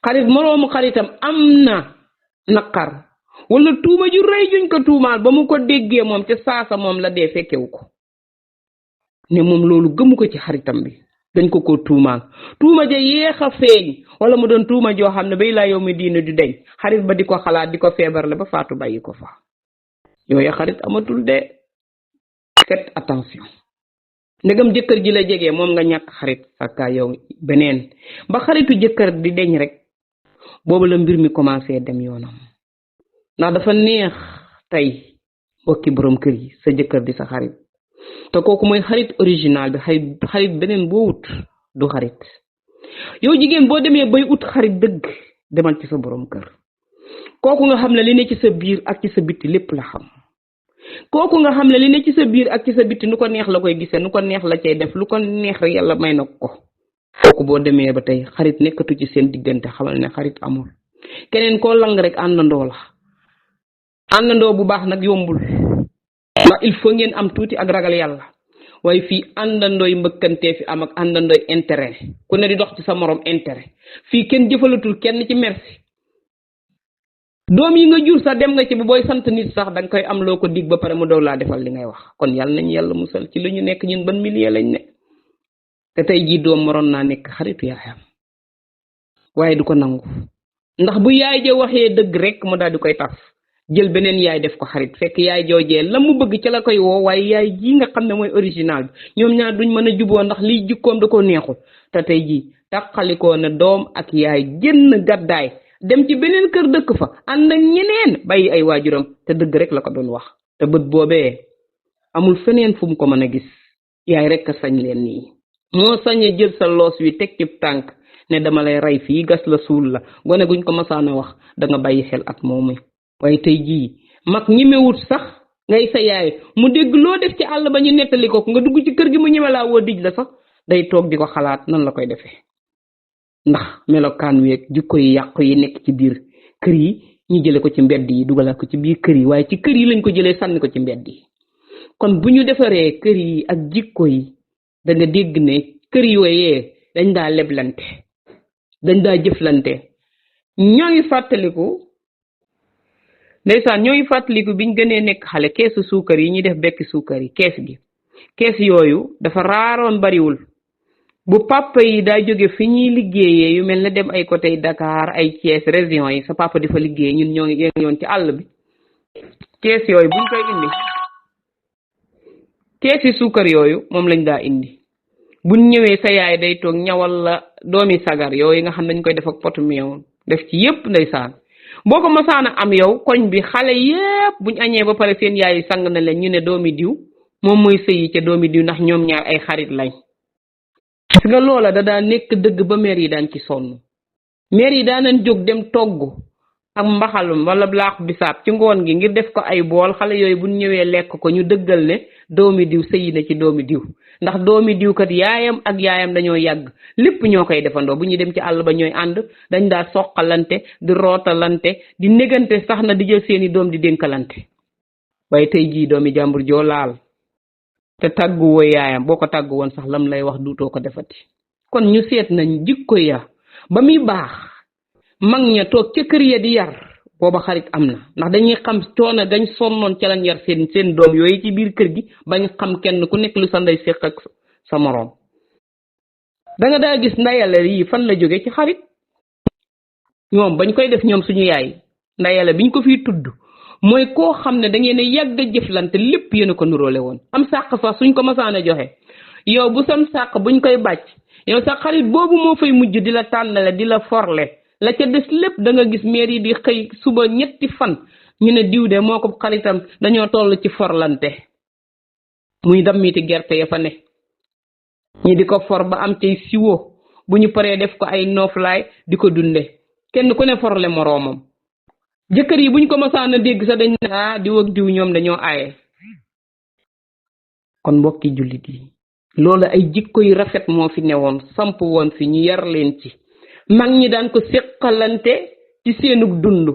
xarit moroomu xaritam am na naqar wala tuuma ju rëy juñ ko tuumaal ba mu ko déggee moom ca saasa moom la dee fekkewu ko ne moom loolu gëmu ko ci xaritam bi dañ ko tuumaal tuuma ja yéex a feeñ wala mu doon tuuma joo xam ne bay laa yow mi diine du deñ xarit ba di ko xalaat di ko feebar la ba faatu bàyyi ko fa yooyu xarit amatul de faites attention ndegam jëkkër ji la jege moom nga ñàkk xarit saka yow beneen ba xaritu jëkkër di deñ rek boobu la mbir mi commencé dem yoonam ndax dafa neex tey mbokki borom kër yi sa jëkkër di sa xarit te kooku mooy xarit original bi xarit beneen boo wut du xarit yow jigéen boo demee bay ut xarit dëgg demal ci sa borom kër kooku nga xam ne li ne ci sa biir ak ci sa bitti lépp la xam kooku nga xam ne li ne ci sa biir ak ci sa bitti nu ko neex la koy gisee nu ko neex la cay def lu ko neex rek yàlla may na ko kooku boo demee ba tey xarit nekkatu ci seen diggante xamal ne xarit amul keneen koo lang rek àndandoo la àndandoo bu baax nag yombul ndax il faut ngeen am tuuti ak ragal yàlla waaye fii àndandooy mbëkkantee fi am ak àndandooy intérêt ku ne di dox ci sa morom intérêt fii kenn jëfalatul kenn ci merci doom yi nga jur sax dem nga ci bu booy sant nit sax danga koy am loo ko dig ba pare mu dow laa defal li ngay wax kon yàlla nañu yàlla musal ci lu ñu nekk ñun ban milieu lañ ne te tey jii doom waroon naa nekk xaritu yaayam waaye du ko nangu ndax bu yaay ja waxee dëgg rek mu daal di koy taf jël beneen yaay def ko xarit fekk yaay joojee la mu bëgg ci la koy woo waaye yaay ji nga xam ne mooy original bi ñoom ñaar duñ mën a juboo ndax liy jikkoom da ko neexul te tey jii tàqalikoo na doom ak yaay génn gàddaay dem ci beneen kër dëkk fa ànd ak ñeneen bàyyi ay waajuram te dëgg rek la ko doon wax te bët boobee amul feneen fu mu ko mën a gis yaay rek a sañ leen nii moo sañee jël sa loos wi teg ci tànk ne dama lay rey fii gas la suul la gone guñ ko masaana wax da nga bàyyi xel at moomu waaye tey jii mag ñemewut sax ngay sa yaay mu dégg loo def ci àll ba ñu nettali ko nga dugg ci kër gi mu ñeme laa woo dij la sax day toog di ko xalaat nan la koy defee ndax melokaan weeg jikko yi yàqu yi nekk ci biir kër yi ñu jële ko ci mbedd yi dugalaat ko ci biir kër yi waaye ci kër yi lañ ko jëlee sànni ko ci mbedd yi kon bu ñu defaree kër yi ak jikko yi da nga dégg ne kër yooyee dañ daa leblante dañ daa jëflante ñoo ngi fàttaliku ndeysaan ñoo ngi fàttaliku biñ gënee nekk xale keesu suukar yi ñuy def bekki suukar yi kees yooyu dafa raaroon bariwul bu papa yi daa jóge fi ñuy liggéeyee yu mel ne dem ay côté Dakar ay Thiès région yi sa papa di fa liggéey ñun ñoo ngi yoon ci àll bi kees yooyu buñ koy indi keesi suukar yooyu moom lañ daa indi buñ ñëwee sa yaay day toog ñawal la doomi sagar yooyu nga xam dañ koy def ak potu meew def ci yépp ndeysaan boo ko masaana am yow koñ bi xale yépp buñ añee ba pare seen yaay sang na leen ñu ne doomi diw moom mooy sëyi ca doomi diw ndax ñoom ñaar ay xarit lañ. gis nga loola da daa nekk dëgg ba meer yi daan ci sonn meer yi daanan jóg dem togg ak mbaxalum wala laax bisaab ci ngoon gi ngir def ko ay bool xale yooyu buñ ñëwee lekk ko ñu dëggal ne doomi diw sëyi na ci doomi diw ndax doomi diw kat yaayam ak yaayam dañoo yàgg lépp ñoo koy defandoo bu ñuy dem ci àll ba ñooy ànd dañ daa soqalante di rootalante di négante sax na di jël seeni doom di dénkalante. waaye tey jii doomi jàmbur joo laal te tàggu woo yaayam boo ko tàggu woon sax lam lay wax duutoo ko defati. kon ñu seet nañ jikko ya ba muy baax mag ña toog ca kër ya di yar booba xarit am na ndax dañuy xam coono dañ sonnoon ca lañ yar seen doom yooyu ci biir kër gi bañ xam kenn ku nekk lu sa ndey séq ak sa moroom. danga daa gis ndayale yi fan la jóge ci xarit ñoom bañ koy def ñoom suñu yaay ndayale biñ ko fiy tudd mooy koo xam ne da ngeen a yàgg a jëflante lépp yéen a ko nuróole woon. am sàq sax suñ ko masaana joxe yow bu sam sàq buñ koy bàcc yow sa xarit boobu moo fay mujj di la tànnale di la forle la ca des lépp da nga gis meer yi di xëy suba ñetti fan ñu ne diw de moo ko xaritam dañoo toll ci forlante muy dammiti gerte ya fa ne ñi di ko for ba am cay siwo bu ñu paree def ko ay nooflaay di ko dunde kenn ku ne forle moroomam. jëkkër yi buñ ko masaan a dégg sax dañ ne diw ak diw ñoom dañoo aaye. kon mbokki jullit yi loolu ay jikko yu rafet moo fi newoon samp woon fi ñu yar leen ci mag ñi daan ko séqalante ci seenug dund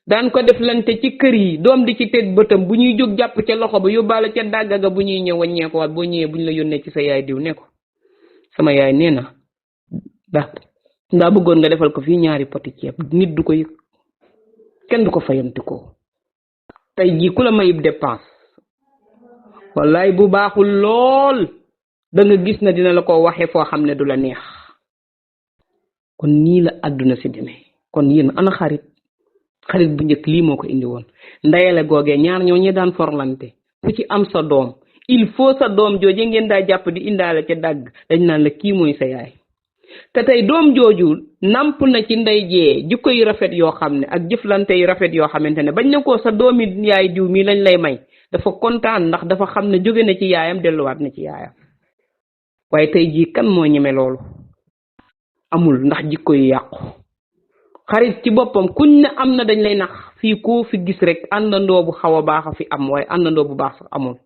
daan ko deflante ci kër yi doom di ci teg bëtam bu ñuy jóg jàpp ca loxo ba yóbbaale ca dàggaga bu ñuy ñëw waññee ko waat boo ñëwee buñ la yónnee ci sa yaay diw ne ko sama yaay nee na ndaa bëggoon nga defal ko fii ñaari poti ceeb nit du ko yëg kenn du ko fayanti ko. tey jii ku la mayib dépense wallaay bu baaxul lool da nga gis na dina la ko waxe foo xam ne du la neex. kon nii la àdduna si demee. kon yéen ana xarit bu njëkk lii moo ko indi woon ndayale googee ñaar ñoo ñi daan forlante ku ci am sa doom il faut sa doom jooje ngeen daa jàpp di indaale ca dàgg dañ naan la kii mooy sa yaay. te tey doom jooju namp na ci ndey jee jikko yu rafet yoo xam ne ak jëflante yu rafet yoo xamante ne bañ na ko sa doomi yaay diw mii lañ lay may dafa kontaan ndax dafa xam ne jóge na ci yaayam delluwaat na ci yaayam. waaye tey jii kan moo ñeme loolu amul ndax jikko yu yàqu. xarit ci boppam kuñ ne am na dañ lay nax fii koo fi gis rek àndandoo bu xaw a baax a fi am waaye àndandoo bu baax sax amul.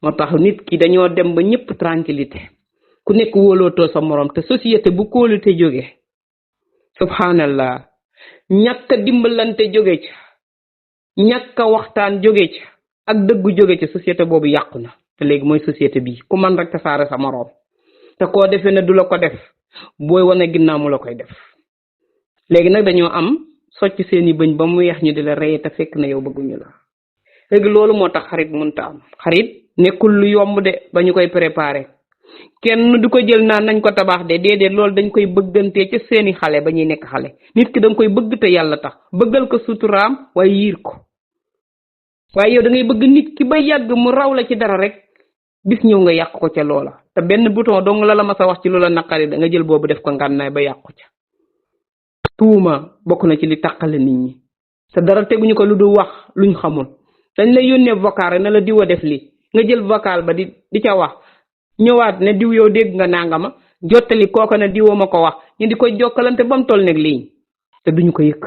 moo tax nit ki dañoo dem ba ñëpp tranquillité ku nekk wóolootoo sa morom te société bu kóolute jóge subhanallah ñàkk a dimbalante jóge ca ñàkk a waxtaan jóge ca ak dëggu jóge ca société boobu yàqu na. te léegi mooy société bi ku man rek tasaare sa morom te koo defee ne du la ko def booy wane ginnaaw mu la koy def. léegi nag dañoo am socc seeni bëñ ba mu weex ñu di la reye te fekk na yow bëgguñu la. léegi loolu moo tax xarit mënta am. xarit nekkul lu yomb de ba ñu koy préparé kenn du ko jël naan nañ ko tabax de déedéet loolu dañ koy bëggantee ca seeni xale ba ñuy nekk xale. nit ki danga koy bëgg te yàlla tax bëggal ko suturaam waaye yiir ko. waaye yow da ngay bëgg nit ki ba yàgg mu raw la ci dara rek bis ñëw nga yàq ko ca loola te benn bouton dong la ma sa wax ci loola naqari da nga jël boobu def ko ngànnaay ba yàq ko ca. tuuma bokk na ci li tàqale nit ñi te dara teguñu ko lu du wax luñ xamul. dañ lay yónnee vocal rek na la diwa def lii nga jël vocal ba di ca wax ñëwaat ne diw yow dégg nga nangama jottali kooka ne diwoo ma ko wax ñu di ko jokkalante ba mu toll nag lii te duñu ko yëg.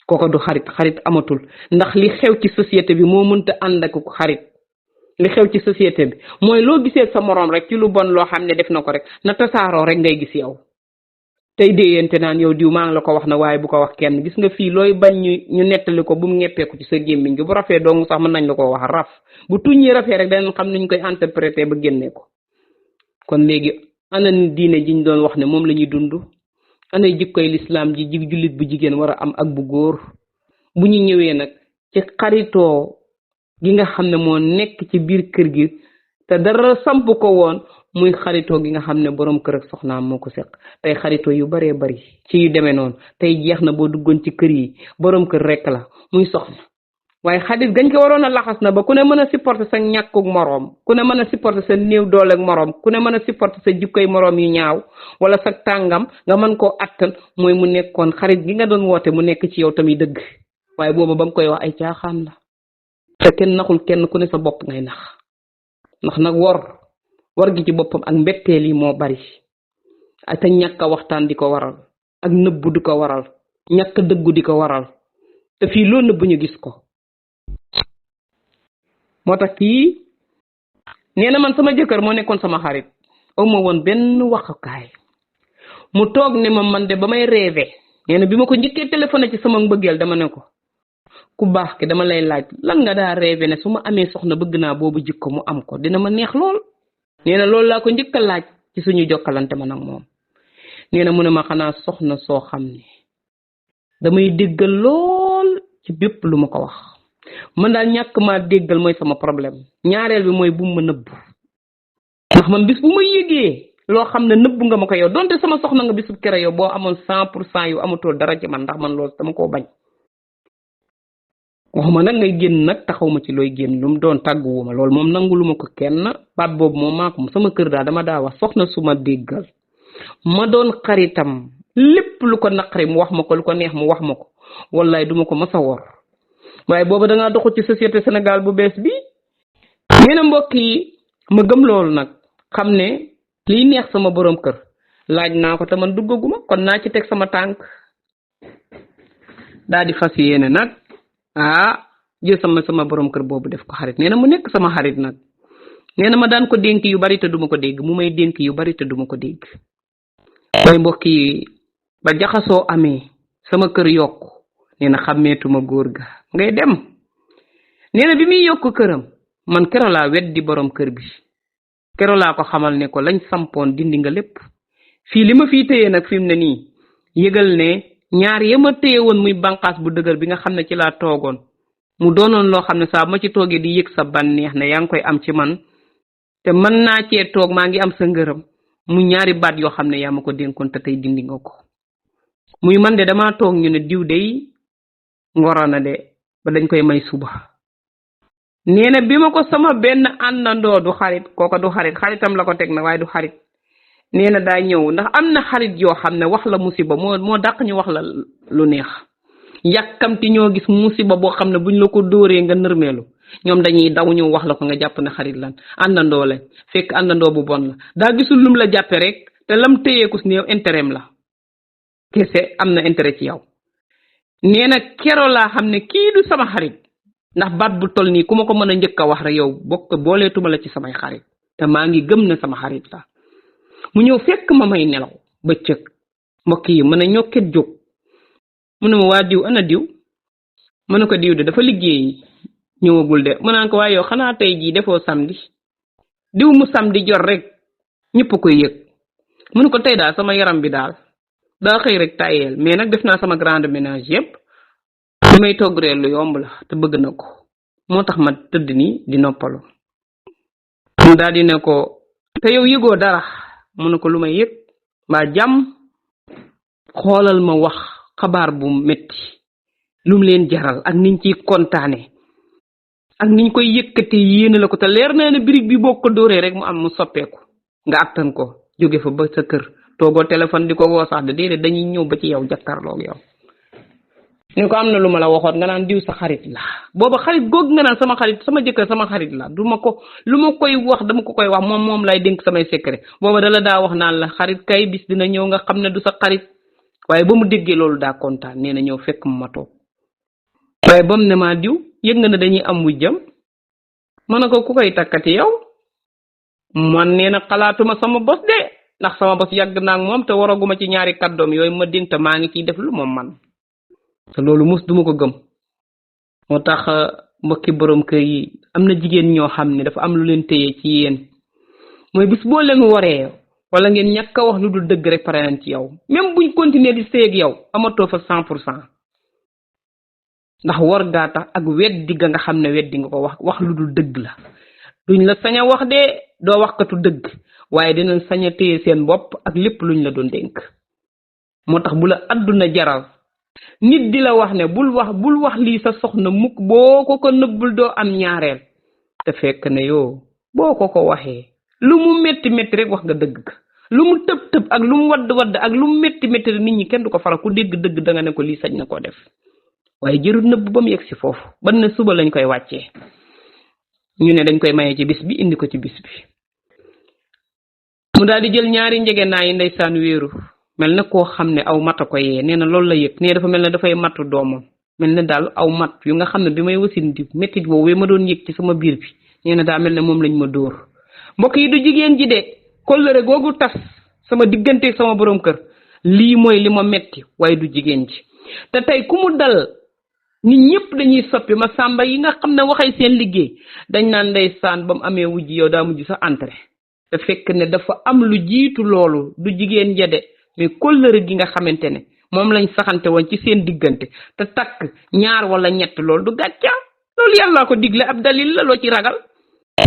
kooka du xarit amatul ndax li xew ci société bi moo mënta ànd ak xarit. li xew ci société bi mooy loo gisee sa moroom rek ci lu bon loo xam ne def na ko rek na tasaaroo rek ngay gis yow. tey déyante naan yow diw maa ngi la ko wax na waaye bu ko wax kenn gis nga fii looy bañ ñu nettali ko bu mu ñeppeeku ci sa gémmiñ gi bu rafee dong sax mën nañ la ko wax raf bu tuñ ñi rafee rek danañ xam niñ koy interpréter ba génnee ko. kon léegi ana diine jiñ doon wax ne moom la ñuy dund ana jikkoy lislaam ji jullit bu jigéen war a am ak bu góor bu ñu ñëwee nag ci xaritoo gi nga xam ne moo nekk ci biir kër gi te dara samp ko woon muy xaritoo gi nga xam ne borom kër ak soxnaam moo ko seq. tey xaritoo yu baree bari ci yu demee noonu tey jeex na boo duggoon ci kër yi borom kër rekk la muy soxna waaye xadis gañ ko waroon a laxas na ba ku ne mën a supporter sa ñàkkug moroom ku ne mën a supporter sa néew dooleeg moroom ku ne mën a supporter sa jikkoy moroom yu ñaaw wala sa tàngam nga mën koo attan mooy mu nekkoon xarit gi nga doon woote mu nekk ci yow tamit dëgg waaye booba ba nga koy wax ay caaxaan la te kenn naxul kenn ku ne sa bopp ngay nax ndax nag war gi ci boppam ak mbetteel yi moo bari te ñàkk a waxtaan di ko waral ak nëbbu di ko waral ñàkk dëggu di ko waral te fii loo nëbbu ñu gis ko moo tax kii nee na man sama jëkkër moo nekkoon sama xarit aw ma woon benn waxukaay mu toog ne ma man de ba may rêvé nee na bi ma ko njëkkee téléphoné ci sama mbëggeel dama ne ko ku baax ki dama lay laaj lan nga daa rêvé ne su ma amee soxna bëgg naa boobu jikko mu am ko dina ma neex lool nee na loolu laa ko njëkk a laaj ci suñu jokkalante man ak moom nee na mu ne ma xanaa soxna soo xam ne damay déggal lool ci bépp lu ma ko wax man daal ñàkk maa déggal mooy sama problème ñaareel bi mooy bu ma nëbb ndax man bis bu ma yëgee loo xam ne nëbb nga ma ko yow donte sama soxna nga bisub kere yow boo amoon 100% yu amatoo dara ci man ndax man loolu dama koo bañ waxuma nag ngay génn nag taxaw ma ci looy génn lu mu doon tàgguwuma loolu moom nangulu ma ko kenn baat boobu moom maa ko sama kër daal dama daa wax soxna su ma déggal ma doon xaritam lépp lu ko naqari mu wax ma ko lu ko neex mu wax ma ko wallaay duma ko mës a wor waaye booba dangaa doxul ci société Sénégal bu bees bi nee na mbokk yi ma gëm loolu nag xam ne liy neex sama borom kër laaj naa ko te man duggaguma kon naa ci teg sama tànk daal di fas yéene nag jël sama borom kër boobu def ko xarit nee na mu nekk sama xarit nag nee na ma daan ko dénk yu bari te duma ko dégg mu may dénk yu bari te duma ko dégg waaye mbokk yi ba jaxasoo amee sama kër yokku nee na xàmmeetuma góor ga ngay dem nee na bi muy yokk këram man kero laa weddi borom kër bi kero laa ko xamal ne ko lañ sampoon dindi nga lépp fii li ma fii téye nag fi mu ne nii yëgal ne ñaar ya ma téye woon muy banqaas bu dëgër bi nga xam ne ci laa toogoon mu doonoon loo xam ne saa ma ci toogee di yëg sa bànneex ne yaa ngi koy am ci man te mën naa cee toog maa ngi am sa ngërëm mu ñaari baat yoo xam ne yaa ma ko dénkoon te tey dindi nga ko muy man de damaa toog ñu ne diw dey ngorona de ba dañ koy may suba nee na bi ma ko sama benn àndandoo du xarit kooka du xarit xaritam la ko teg na waaye du xarit nee na daa ñëw ndax am na xarit yoo xam ne wax la musiba moo dàq ñu wax la lu neex yàkkamti ñoo gis musiba boo xam ne buñ la ko dóoree nga nërmeelu ñoom dañuy daw ñëw wax la ko nga jàpp ne xarit lan àndandoo la fekk àndandoo bu bon la daa gisul lum la jàppe rek te lam téyeeku si néew intérêt la kese am na intérêt ci yow nee na kero laa xam ne kii du sama xarit ndax baat bu tol nii ku ma ko mën a njëkk a wax rek yow booleetuma la ci samay xarit te maa ngi gëm ne sama xarit la mu ñëw fekk ma may nelaw bëccëg mbokk yi mën a ñokket jóg mu ne ma waa diw ana diw mu ne ko diw de dafa liggéey ñëwagul de mu naan ko waaye yow xanaa tey jii defoo samedi diw mu samedi jot rek ñëpp koy yëg mu ne ko tey daal sama yaram bi daal daa xëy rek tayeel mais nag def naa sama grande ménage yépp li may togg reer lu yomb la te bëgg na ko moo tax ma tëdd nii di noppalu mu daal di ne ko te yow yëgoo dara mu ne ko lu may yëg mbaa jàmm xoolal ma wax xabaar bu metti lum leen jaral ak niñ ciy kontaane ak niñ koy yëkkate yéene la ko te leer na ne birig bi boo ko dóoree rek mu am mu soppeeku nga attan ko jóge fa ba sa kër toogoo téléphone di ko woo sax de déedéet dañuy ñëw ba ci yow jàkkaarloog yow ni ko am na lu ma la waxoon nga naan diw sa xarit la booba xarit googu nga naan sama xarit sama jëkkër sama xarit la du ma ko lu ma koy wax dama ko koy wax moom lay dénk samay secret booba dala daa wax naan la xarit kay bis dina ñëw nga xam ne du sa xarit waaye ba mu déggee loolu daa kontaan nee na ñëw fekk ma toog waaye ba mu ne maa diw yëg nga ne dañuy am wujjam ma ne ko ku koy takkati yow man nee na xalaatuma sama bos de ndax sama bos yàgg naa ak moom te waraguma ci ñaari kàddoom yooyu ma dénk te maa ngi ciy def lu moom man te loolu mus duma ko gëm moo tax mbokki borom kër yi am na jigéen ñoo xam ne dafa am lu leen téye ci yéen mooy bis boo leen waree wala ngeen ñàkk a wax lu dul dëgg rek pare nañ ci yow même buñ continuer di sëy ak yow amatoo fa 100% ndax war gaa tax ak weddi ga nga xam ne weddi nga ko wax lu dul dëgg la duñ la sañ a wax de doo waxkatu dëgg waaye dinañ sañ a téye seen bopp ak lépp luñ la doon dénk moo tax bu la adduna jaral nit di la wax ne bul wax lii sa soxna mukk boo ko nëbbul doo am ñaareel te fekk ne yow boo ko waxee lu mu metti metti rek wax nga dëgg lu mu tëb ak lu mu wadd ak lu mu metti metti nit ñi kenn du ko faral ku dégg dëgg da nga ne ko lii sañ na koo def waaye jërul nëbb ba mu yegg si foofu ban ne suba lañ koy wàccee ñu ne dañ koy maye ci bis bi indi ko ci bis bi mu daal di jël ñaari njëgënaay yi ndeysaan wéeru mel na koo xam ne aw mata ko yee nee na loolu la yëg nee dafa mel ne dafay mattu doomam mel ne daal aw mat yu nga xam ne bi may wasin di méttit boobu ma doon yëg ci sama biir bi nee na daa mel ne moom lañ ma dóor mbokk yi du jigéen ji de kóllëre googu tas sama digganteeg sama borom kër lii mooy li ma metti waaye du jigéen ji te tey ku mu dal nit ñëpp dañuy soppi ma sàmba yi nga xam ne waxay seen liggéey dañ naan ndeysaan ba mu amee wujj yow daa mujj sa entrée te fekk ne dafa am lu jiitu loolu du jigéen ja de mais kóllëre gi nga xamante ne moom lañ saxante woon ci seen diggante te takk ñaar wala ñett loolu du gàcca loolu yàlla ko digle ab dalil la loo ci ragal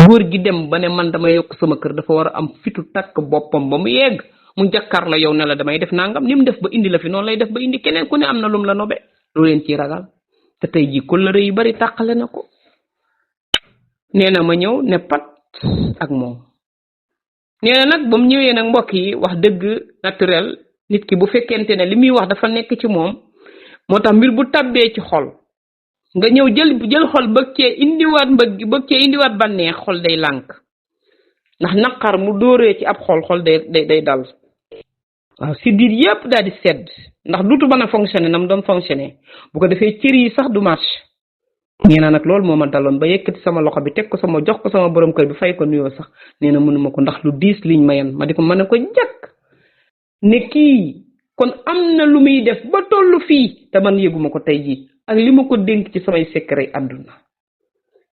góor gi dem ba ne man dama yokk sama kër dafa war a am fitu takk boppam ba mu yegg mu jàkkaar la yow ne la damay def nangam ni mu def ba indi la fi noonu lay def ba indi keneen ku ne am na lum la nobe lu leen ci ragal te tey ji kóllëre yu bari tàqale na ko nee na ma ñëw ne pat ak moom nee na nag ba mu ñëwee nag mbokk yi wax dëgg naturel nit ki bu fekkente ne li muy wax dafa nekk ci moom moo tax mbir bu tabbee ci xol nga ñëw jël xol bëgg cee indiwaat bànneex xol day lànk ndax naqar mu dóoree ci ab xol day dal waaw si biir yépp daal di sedd ndax duutu mën a fonctionner nam doon fonctionner bu ko defee cër yi sax du marche nee na nag loolu moo ma daloon ba yëkkati sama loxo bi teg ko jox ko sama borom kër bi fay ko nuyoo sax nee na mënuma ko ndax lu diis liñ mayen ma di ko mën a ko jàkk ne kii kon am na lu muy def ba tollu fii te man yëguma ko tey jii ak li ma ko dénk ci samay secret àdduna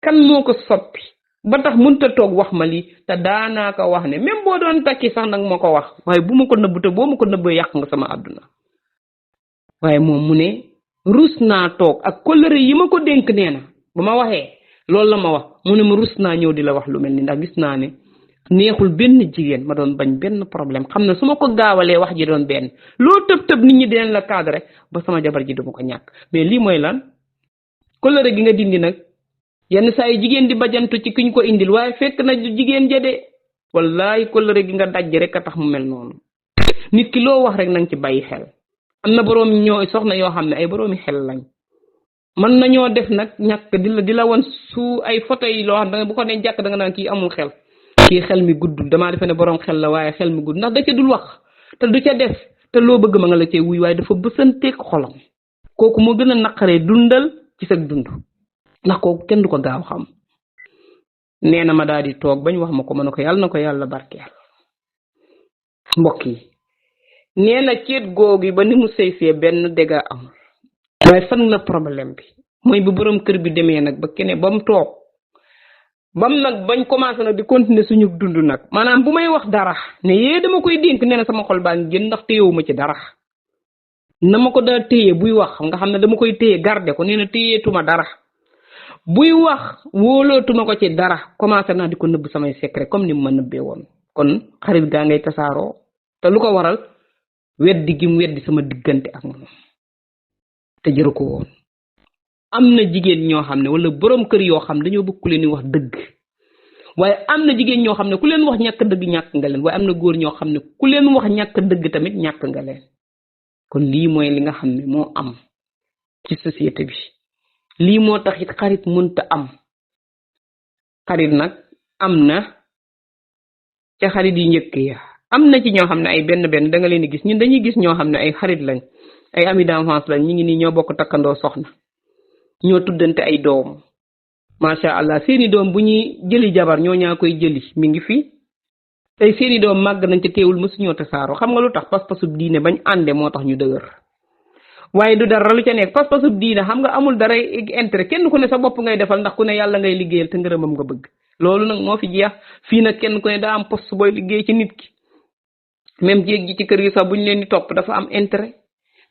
kan moo ko soppi ba tax mënta toog wax ma lii te daanaa ko wax ne même boo doon takki sax nag ma ko wax waaye bu ma ko nëbb te boo ma ko nëbbee yàq nga sama àdduna waaye moom mu ne rus naa toog ak kóllëre yi ma ko dénk nee na ba ma waxee loolu la ma wax mu ne ma rus naa ñëw di la wax lu mel ni ndax gis naa ne neexul benn jigéen ma doon bañ benn problème xam ne su ma ko gaawalee wax ji doon benn loo tëb nit ñi dinañ la cadré ba sama jabar ji duma ko ñàkk mais lii mooy lan kóllëre gi nga dindi nag yenn saa yi jigéen di bajantu ci kiñ ko indil waaye fekk na jigéen jade wallaay kóllëre gi nga dajj rek a tax mu mel noonu nit ki loo wax rek nanga ci bàyyi xel am na boroom ñoo soxna yoo xam ne ay boroomi xel lañ mën nañoo def nag ñàkk di la won su ay photo yi loo xam ne bu ko nee jàkk da nga naan kii amul xel kii xel mi guddul damaa defe ne boroom xel la waaye xel mi gudd ndax da ca dul wax te du ca def te loo bëgg ma nga la cee wuy waaye dafa bësanteeg xolam kooku moo gën a naqaree dundal ci sa dund ndax kooku kenn du ko gaaw xam nee na ma daal di toog bañ wax ma ko ma ne ko yàlla na ko yàlla barkeel mbokk yi nee na ceet googu ba ni mu sëy see benn dégât amul waaye fan la problème bi mooy bu borom kër bi demee nag ba keneen ba mu toog bam nag bañ commencé nag di continuer suñu dund nag maanaam bu may wax dara ne yee dama koy dénk nee na sama xol baa ngi génn ndax téyewuma ci dara na ma ko daa téye buy wax nga xam ne dama koy téye garder ko nee na téyeetuma dara buy wax wóolootuma ko ci dara commencé naa di ko nëbb samay secret comme ni mu ma nëbbee woon kon xarit gaa ngay tasaaroo te lu ko waral weddi gi mu weddi sama diggante ak moom te jëru ko woon am na jigéen ñoo xam ne wala borom kër yoo xam dañoo bëgg ku leen di wax dëgg waaye am na jigéen ñoo xam ne ku leen wax ñàkk dëgg ñàkk nga leen waaye am na góor ñoo xam ne ku leen wax ñàkk dëgg tamit ñàkk nga leen kon lii mooy li nga xam ne moo am ci société bi lii moo tax it xarit mënta am xarit nag am na ca xarit yi njëkk ya am na ci ñoo xam ne ay benn da nga leen di gis ñun dañuy gis ñoo xam ne ay xarit lañ ay amis d'enfance lañ ñi ngi nii ñoo bokk takkandoo soxna ñoo tuddante ay doom macha allah seeni doom bu ñuy jëli jabar ñoo ñaa koy jëli mi ngi fi tey seeni doom màgg nañ ca teewul mësuñoo tasaaroo xam nga lu tax pas-pasub diine bañ ànde moo tax ñu dëgër waaye du dara lu ca nekk pas-pasub diine xam nga amul dara intérêt kenn ku ne sa bopp ngay defal ndax ku ne yàlla ngay liggéeyal te ngërëmam nga bëgg loolu nag moo fi jeex fii nag kenn ku ne daa am poste booy liggéey ci nit ki même jéeg ji ci kër gi sax buñ leen di topp dafa am intérêt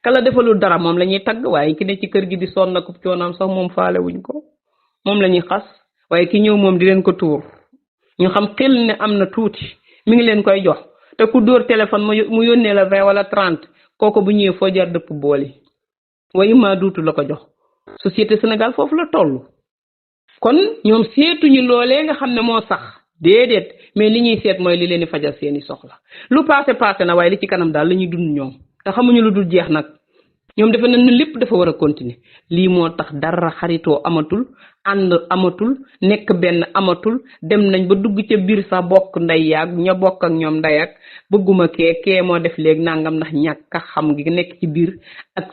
kala defalul dara moom la ñuy tagg waaye ki ne ci kër gi di sonn ak coonaam sax moom faale wuñ ko moom la ñuy xas waaye ki ñëw moom di leen ko tuur ñu xam xel ne am na tuuti mi ngi leen koy jox te ku dóor téléphone mu yónnee la 20 wala 30 kooku bu ñëwee foo jar dëpp booli waaye maa duutu la ko jox société Sénégal foofu la toll kon ñoom seetuñu loolee nga xam ne moo sax déedéet mais li ñuy seet mooy li leen di fajal seeni soxla lu passé na waaye li ci kanam daal la ñuy dund ñoom te xamuñu lu dul jeex nag ñoom defe nañ ne lépp dafa war a continuer lii moo tax dara xaritoo amatul ànd amatul nekk benn amatul dem nañ ba dugg ca biir sa bokk ndey yaag ña bokk ak ñoom ndey ak bëgguma kee moo def léegi nangam ndax ñàkk a xam gi nekk ci biir ak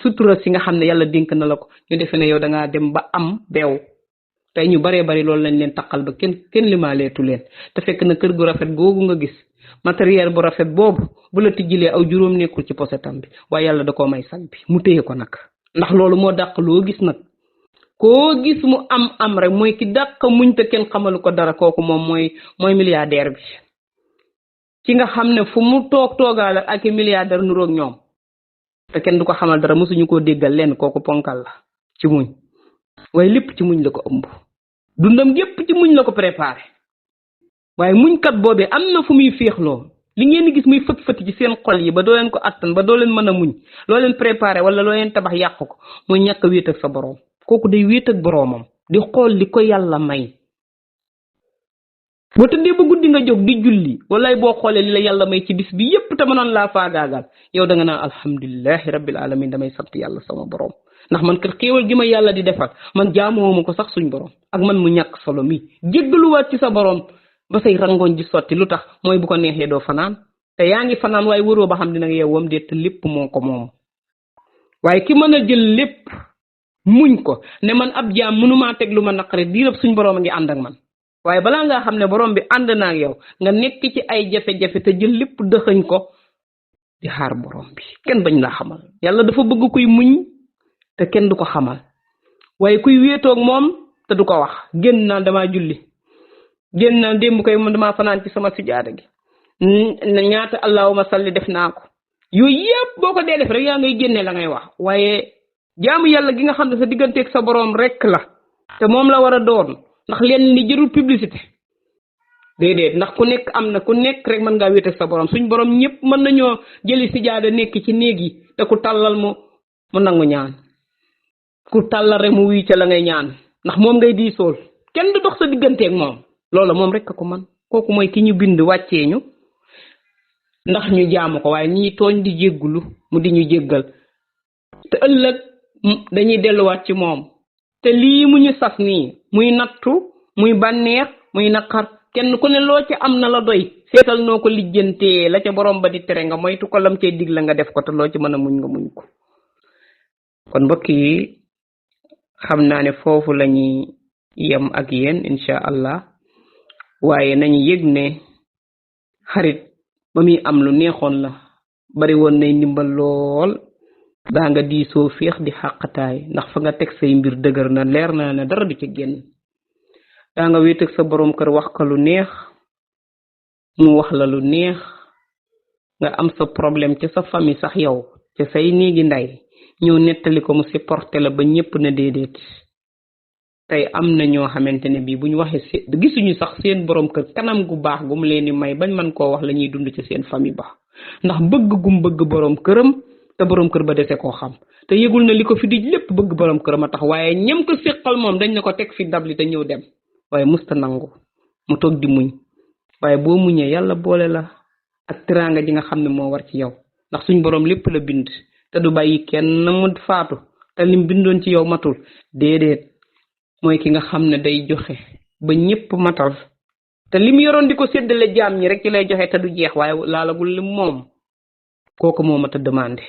sutura si nga xam ne yàlla dénk na la ko ñu defe ne yow da ngaa dem ba am beew tey ñu baree bari loolu lañ leen taqal ba kenn limaaleetu leen te fekk na kër gu rafet googu nga gis matériel bu rafet boobu bu la tijjilee aw juróom nekkul ci posetam bi waaye yàlla da koo may sag bi mu téye ko nag ndax loolu moo dàq loo gis nag koo gis mu am rek mooy ki dàq muñ te kenn xamalu ko dara kooku moom mooy milliardaire bi ci nga xam ne fu mu toogaale ak i milliardaire nuroog ñoom te kenn du ko xamal dara mosuñu koo déggal lenn kooku ponkal la ci muñ waaye lépp ci muñ la ko ëmb dundam gépp ci muñ la ko préparé waaye muñkat boobee am na fu muy féexloo li ngeen di gis muy fët ci seen xol yi ba doo leen ko attan ba doo leen mën a muñ loo leen préparé wala loo leen tabax yàq ko mooy ñàkk a wéet ak sa boroom kooku day wéet ak boroomam di xool li ko yàlla may boo tëddee ba guddi nga jóg di julli wallaay boo xoolee li la yàlla may ci bis bi yépp te mënoon laa faagaagal yow da nga naan alhamdulilahi rabbil alamin damay sant yàlla sama boroom ndax man kat xéewal gi ma yàlla di defal man jaamoowuma ko sax suñ boroom ak man mu ñàkk solo mi jéggaluwaat ci sa boroom ba say rangoon ji sotti lu tax mooy bu ko neexee doo fanaan te yaa ngi fanaan waaye wëroo ba xam dina yeewam déet te lépp moo ko moom waaye ki mën a jël lépp muñ ko ne man ab jaam mënumaa teg lu ma naqari diirab suñ boroom a ngi ànd ak man waaye balaa ngaa xam ne boroom bi ànd na ak yow nga nekk ci ay jafe-jafe te jël lépp dëxëñ ko di xaar boroom bi kenn bañ laa xamal yàlla dafa bëgg kuy muñ te kenn du ko xamal waaye kuy wéetoog moom te du ko wax génn naa damaa julli génn naa démb koy man damaa fanaan ci sama sijaada gi ñaata allahuma salli def naa ko yooyu yëpp boo ko dee def rek yaa ngay génne la ngay wax waaye jaamu yàlla gi nga xam ne sa digganteeg sa boroom rek la te moom la war a doon ndax leen li jërul publicité déedéet ndax ku nekk am na ku nekk rek mën ngaa wéet sa boroom suñ boroom ñëpp mën nañoo jëli sijaada nekk ci néeg yi te ku tàllal mu nangu ñaan ku tàllal rek mu wuy ca la ngay ñaan ndax moom ngay diisool kenn du dox sa digganteeg moom loolu moom rek ko man kooku mooy ki ñu bind wàccee ñu ndax ñu jaamu ko waaye ñi tooñ di jéggulu mu di ñu jéggal te ëllëg dañuy delluwaat ci moom te lii mu ñu sas nii muy nattu muy bànneex muy naqar kenn ku ne loo ci am na la doy seetal noo ko lijjantee la ca borom ba di tere nga moytu ko lam cay dig la nga def ko te loo ci mën a muñ nga muñ ko kon mbokk yi xam naa ne foofu lañuy yem ak yéen incha allah waaye nañu yëg ne xarit ba muy am lu neexoon la bari woon nay ndimbal lool daa nga diisoo féex di xàqataay ndax fa nga teg say mbir dëgër na leer na ne dara du ci génn daa nga wéet ak sa boroom kër wax ko lu neex mu wax la lu neex nga am sa problème ca sa famille sax yow ca say néegi nday ñëw nettali ko mu supporté la ba ñépp na déedéet tey am na ñoo xamante ne bii bu ñu waxee gisuñu sax seen boroom kër kanam gu baax gu mu leen di may bañ man koo wax la ñuy dund ci seen famille ba ndax bëgg gum bëgg boroom këram te boroom kër ba dese koo xam te yëgul na li ko fi dij lépp bëgg boroom këram a tax waaye ñem ko séqal moom dañ na ko teg fi dabli te ñëw dem waaye musta nangu mu toog di muñ waaye boo muñee yàlla boole la ak teraanga ji nga xam ne moo war ci yow ndax suñ boroom lépp la bind te du bàyyi kenn mu faatu te lim bindoon ci yow matul déedéet mooy ki nga xam ne day joxe ba ñépp matal te lim yoroon di ko séddale jaam ñi rek ci lay joxe te du jeex waaye laalagul lim moom kooku moo mat a demandé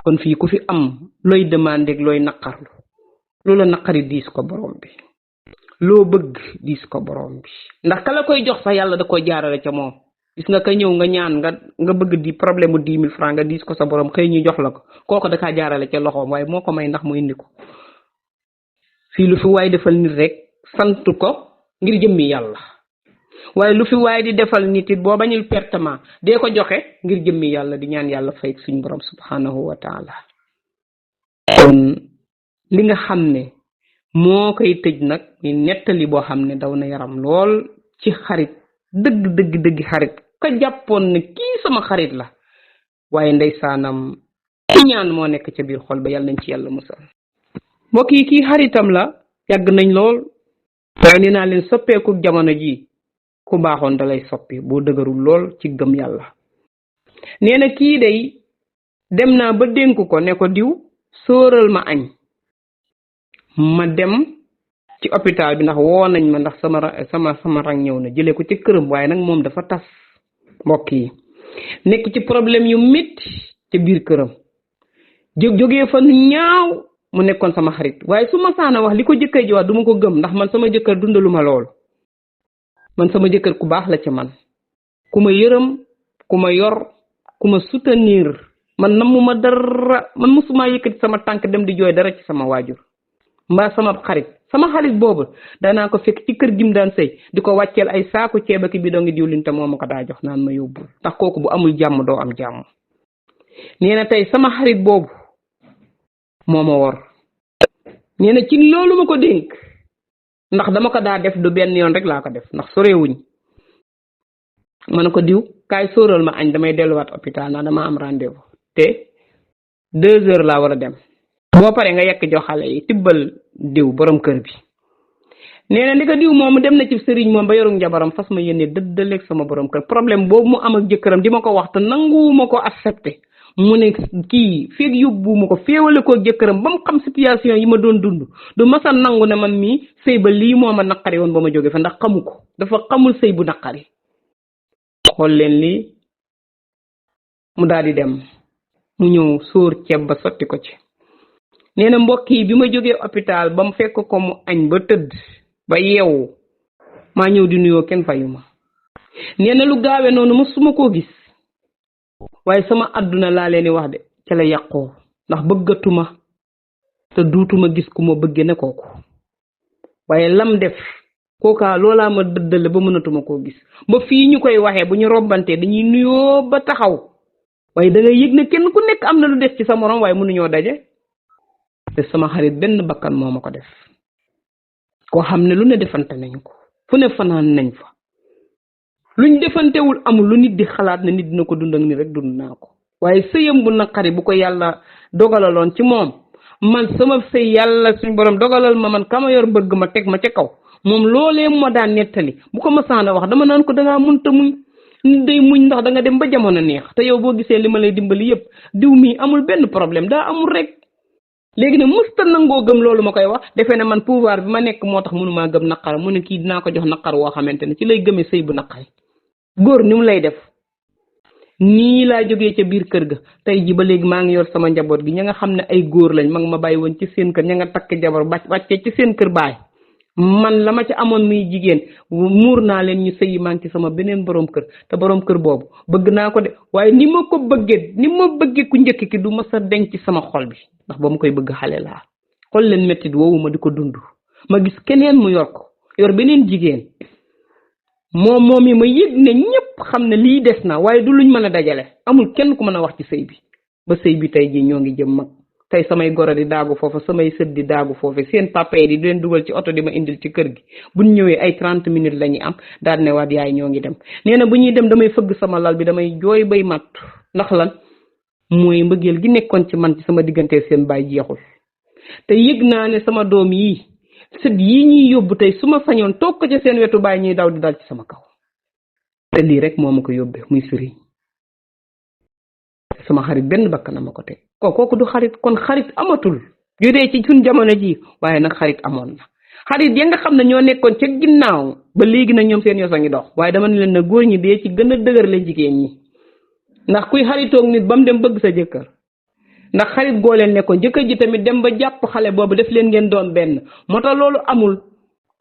kon fii ku fi am looy demandé ak looy naqarlu loola naqari diis ko borom bi loo bëgg diis ko borom bi ndax ka la koy jox sax yàlla da koy jaarale ca moom gis nga ka ñëw nga ñaan nga bëgg di problème mu 10 000 francs nga diis ko sa borom xëy ñu jox la ko kooku da kaa jaarale ca loxoom waaye moo ko may ndax mu indi ko fii lu fi waay defal nit rek sant ko ngir jëmmi yàlla waaye lu fi waay di defal nit it boo bañul pertement dee ko joxe ngir jëmmi yàlla di ñaan yàlla fay suñ borom subhanahu wa taala kon li nga xam ne moo koy tëj nag ni nettali boo xam ne daw na yaram lool ci xarit dëgg xarit ka jàppoon ne kii sama xarit la waaye ndeysaanam ñaan moo nekk ca biir xol ba yàlla nañ ci yàlla musal. mbokk yi kii xaritam la yàgg nañ lool waaye nee naa leen soppeeku jamono ji ku baaxoon dalay soppi boo dëgërul lool ci gëm yàlla. nee na kii day dem naa ba dénk ko ne ko diw sóoral ma añ ma dem ci hôpital bi ndax woo nañ ma ndax sama rang ñëw na jëlee ko ci këram waaye nag moom dafa tas mbokk yi nekk ci problème yu métti ci biir këram jógee fa nu ñaaw mu nekkoon sama xarit waaye su ma saana wax li ko jëkkër ji wax du ma ko gëm ndax man sama jëkkër dundaluma lool man sama jëkkër ku baax la ci man ku ma yërëm ku ma yor ku ma soutenir man namuma dara man musuma yëkkati sama tànk dem di jooy dara ci sama waajur mbaa sama xarit boobu danaa ko fekk ci kër gi mu daan sëy di ko wàcceel ay saaku ceeb ak bi doo ngi diwlin te moo ma ko daa jox naan ma yóbbu ndax kooku bu amul jàmm doo am jàmm. nee na tey sama xarit boobu moo ma wor nee na ci loolu ma ko dénk ndax dama ko daa def du benn yoon rek laa ko def ndax sorewuñ ma ne ko diw kaay sóoral ma añ damay delluwaat hôpital ndax dama am rendez-vous te 2 heures laa war a dem boo paree nga yekk jox xale yi tibbal diw borom kër bi. nee na li ko diw moom dem na ci sëriñ moom ba yoru njabaram fas ma yéene dëddaleeg sama borom kër problème boobu mu am ak jëkkëram di ma ko wax te nanguwuma ko accepté mu ne kii feeg yóbbuwuma ko féewale ko jëkkëram ba mu xam situation yi ma doon dund du masa nangu ne man mii sëy ba lii moo ma naqari woon ba ma jóge fa ndax xamu ko dafa xamul sëy bu naqari. xool leen lii mu daal di dem mu ñëw sóor ceeb ba sotti ko ci. nee na mbokk yi bi ma jógee hôpital ba mu fekk ko mu añ ba tëdd ba yeewu maa ñëw di nuyoo kenn fayu ma. nee na lu gaawe noonu mosuma koo gis waaye sama àdduna laa leen di wax de ca la yàqoo ndax bëggatuma te duutuma gis ku ma bëgge ne kooku waaye lam def kookaa loolaa ma dëddale ba mënatuma koo gis ba fii ñu koy waxee bu ñu rombantee dañuy nuyoo ba taxaw waaye da ngay yëg ne kenn ku nekk am na lu des ci sa morom waaye mënuñoo daje. te sama xarit benn bakkan moo ma ko def koo xam ne lu ne defante nañ ko fu ne fanaan nañ fa luñ defantewul amul lu nit di xalaat ne nit dina ko dund ak ni rek dund naa ko waaye sëyam bu naqari bu ko yàlla dogalaloon ci moom man sama sëy yàlla suñ borom dogalal ma man kama yor bëgg ma teg ma ca kaw moom loolee moo daan nettali bu ko masaana wax dama naan ko dangaa munta muñ nit day muñ ndax da nga dem ba jamono neex te yow boo gisee li ma lay dimbali yépp diw mii amul benn problème daa amul rek. léegi ne musta nangoo gëm loolu ma koy wax defee ne man pouvoir bi ma nekk moo tax mënumaa gëm naqar mu ne kii dinaa ko jox naqar woo xamante ne ci lay gëmee sëy bu naqari góor ni mu lay def. nii laa jógee ca biir kër ga tey ji ba léegi maa ngi yor sama njaboot gi ña nga xam ne ay góor lañ ma ngi ma bàyyi woon ci seen kër ña nga takk jabar wàcce ci seen kër baay man la ma ca amoon muy jigéen muur naa leen ñu sëyi maa ngi ci sama beneen borom kër te borom kër boobu bëgg naa ko de waaye ni ma ko bëggee ni ma bëggee ku njëkk ki du ma sa denc ci sama xol bi ndax ba ma koy bëgg xale laa. xool leen mettit woowu ma di ko dund ma gis keneen mu yor ko yor beneen jigéen moom yi ma yëg ne ñëpp xam ne lii des na waaye du luñ mën a dajale amul kenn ku mën a wax ci sëy bi ba sëy bi tey jii ñoo ngi jëm mag tey samay goro di daagu foofu samay sët di daagu foofu seen papa yi di leen dugal ci oto di ma indil ci kër gi buñ ñëwee ay 30 minutes la ñuy am daal ne waat yaay ñoo ngi dem. nee na bu ñuy dem damay fëgg sama lal bi damay jooy bay mat ndax lan mooy mbëggeel gi nekkoon ci man ci sama diggante seen baay jeexul te yëg naa ne sama doom yi sët yi ñuy yóbbu tey su ma sañoon toog ko ci seen wetu baay ñuy daw di dal ci sama kaw te lii rek moo ma ko yóbbee muy sëriñ sama xarit benn bakkan ma ko teg kooku du xarit kon xarit amatul yu dee ci suñ jamono ji waaye nag xarit amoon na xarit ya nga xam ne ñoo nekkoon ca ginnaaw ba léegi nag ñoom seen yosa ngi dox waaye dama ne leen na góor ñi dee ci gën a dëgër la jigéen ñi ndax kuy xaritoog nit ba mu dem bëgg sa jëkkër ndax xarit goo leen nekkoon jëkkër ji tamit dem ba jàpp xale boobu def leen ngeen doon benn moo tax loolu amul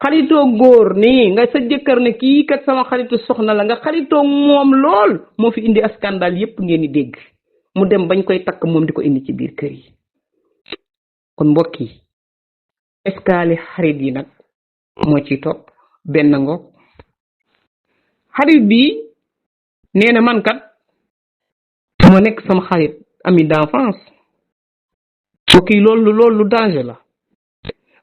xaritoo góor nii nga sa jëkkër ne kii kat sama xaritu soxna la nga xaritoo moom lool moo fi indi scandale yépp ngeen di dégg mu dem bañ koy takk moom di ko indi ci biir kër yi kon mbokk yi escale xarit yi nag moo ci topp benn ngoog xarit bi nee na man kat moo nekk sama xarit ami d'enfance mbokk yi loolu danger la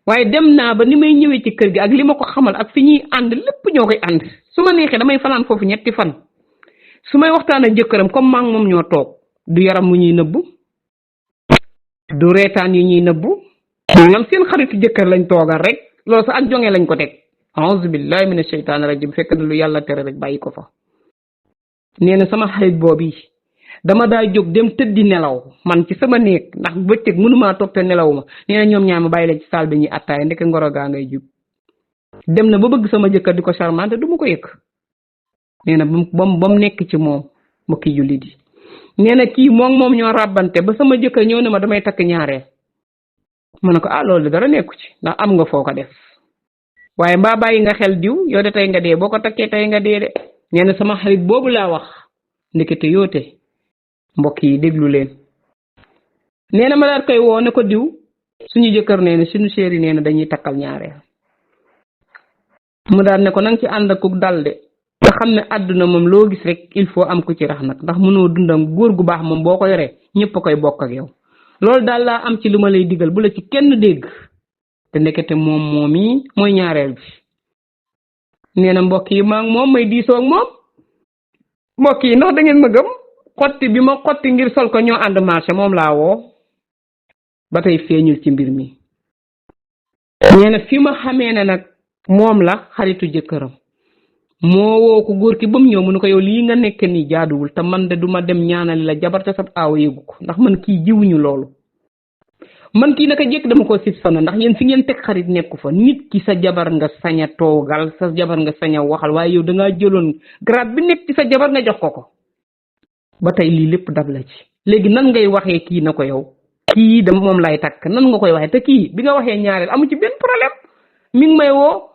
waaye dem naa ba ni may ñëwee ci kër gi ak li ma ko xamal ak fi ñuy ànd lépp ñoo koy ànd su ma neexee damay fanaan foofu 3 fan su may waxtaan ak jëkkëram comme maa ngi moom ñoo toog du yaram mu ñuy nëbb du reetaan yu ñuy nëbbu maanaam seen xaritu jëkkër lañ toogal rek loolu sax ak jonge lañ ko teg a'udhu billahi minash shaytanir rajim fekk na lu yàlla tere rek bàyyi ko fa nee na sama xarit boobu dama daa jóg dem tëddi nelaw man ci sama néeg ndax bëccëg mënumaa toog te nelaw ma nee na ñoom ñaar ma bàyyi la ci saal bi ñuy attaay ndeke ngoro gaa ngay jub dem na ba bëgg sama jëkkër di ko charmante du ma ko yëg nee na ba mu nekk ci moom ma kii julli di nee na kii moom ñoo ràbbante ba sama jëkkër ñëw ne ma damay takk ñaareel ma ne ko loolu dara nekku ci ndax am nga foo ko def waaye mbaa bàyyi nga xel diw yow de tey nga dee boo ko takkee tey nga dee de nee na sama xarit boobu laa wax ndekete yoote mbokk yi déglu leen nee na ma daal koy woo ne ko diw suñu jëkkër nee na suñu chéri nee na dañuy takkal ñaareel mu daal ne ko nang ci ànd ak dal de nga xam ne àdduna moom loo gis rek il faut am ku ci rax nag ndax mënoo dundam góor gu baax moom boo ko yoree ñëpp a koy bokk ak yow loolu daal laa am ci lu ma lay digal bu la ci kenn dégg te ndekete moom yi mooy ñaareel bi nee na mbokk yi maa ngi moom may diisoo ak moom mbokk yi ndax da ngeen ma gëm xotti bi ma xotti ngir sol ko ñoo ànd marché moom laa woo ba tey feeñul ci mbir mi nee na fi ma xamee ne nag moom la xaritu jëkkëram moo woo ko góor ki ba mu ñëw mu ne ko yow lii nga nekk nii jaaduwul te man de duma dem ñaanali la jabar te sab aawa yëgu ko ndax man kii jiwuñu loolu man kii naka jekk dama ko sib sana ndax yéen fi ngeen teg xarit nekku fa nit ki sa jabar nga sañ a toogal sa jabar nga sañ a waxal waaye yow dangaa jëloon grade bi nekk ci sa jabar nga jox ko ba tey lii lépp dab la ci léegi nan ngay waxee kii na ko yow kii da moom lay takk nan nga koy waxee te kii bi nga waxee ñaareel amu ci benn problème mi ngi may woo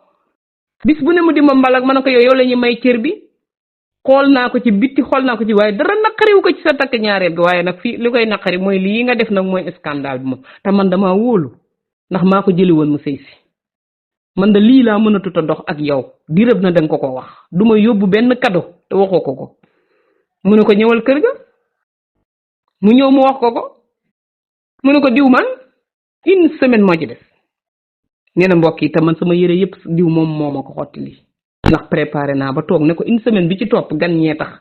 bis bu ne mu di ma mbalak ma ne ko yow la ñuy may cër bi xool naa ko ci bitti xool naa ko ci waaye dara naqariwu ko ci sa takk ñaareel bi waaye nag fii li koy naqari mooy lii nga def nag mooy scandale bi moom te man damaa wóolu ndax maa ko jëli woon mu sëy si man da lii laa mënatut a dox ak yow di rëb na danga ko wax du ma yóbbu benn cadeau te waxoo ko mu ne ko ñëwal kër ga mu ñëw mu wax ko mu ne ko diw man une semaine moo ci def nee na mbokk yi te man sama yére yëpp diw moom moo ma ko xotti lii ndax préparé naa ba toog ne ko une semaine bi ci topp gan ñee tax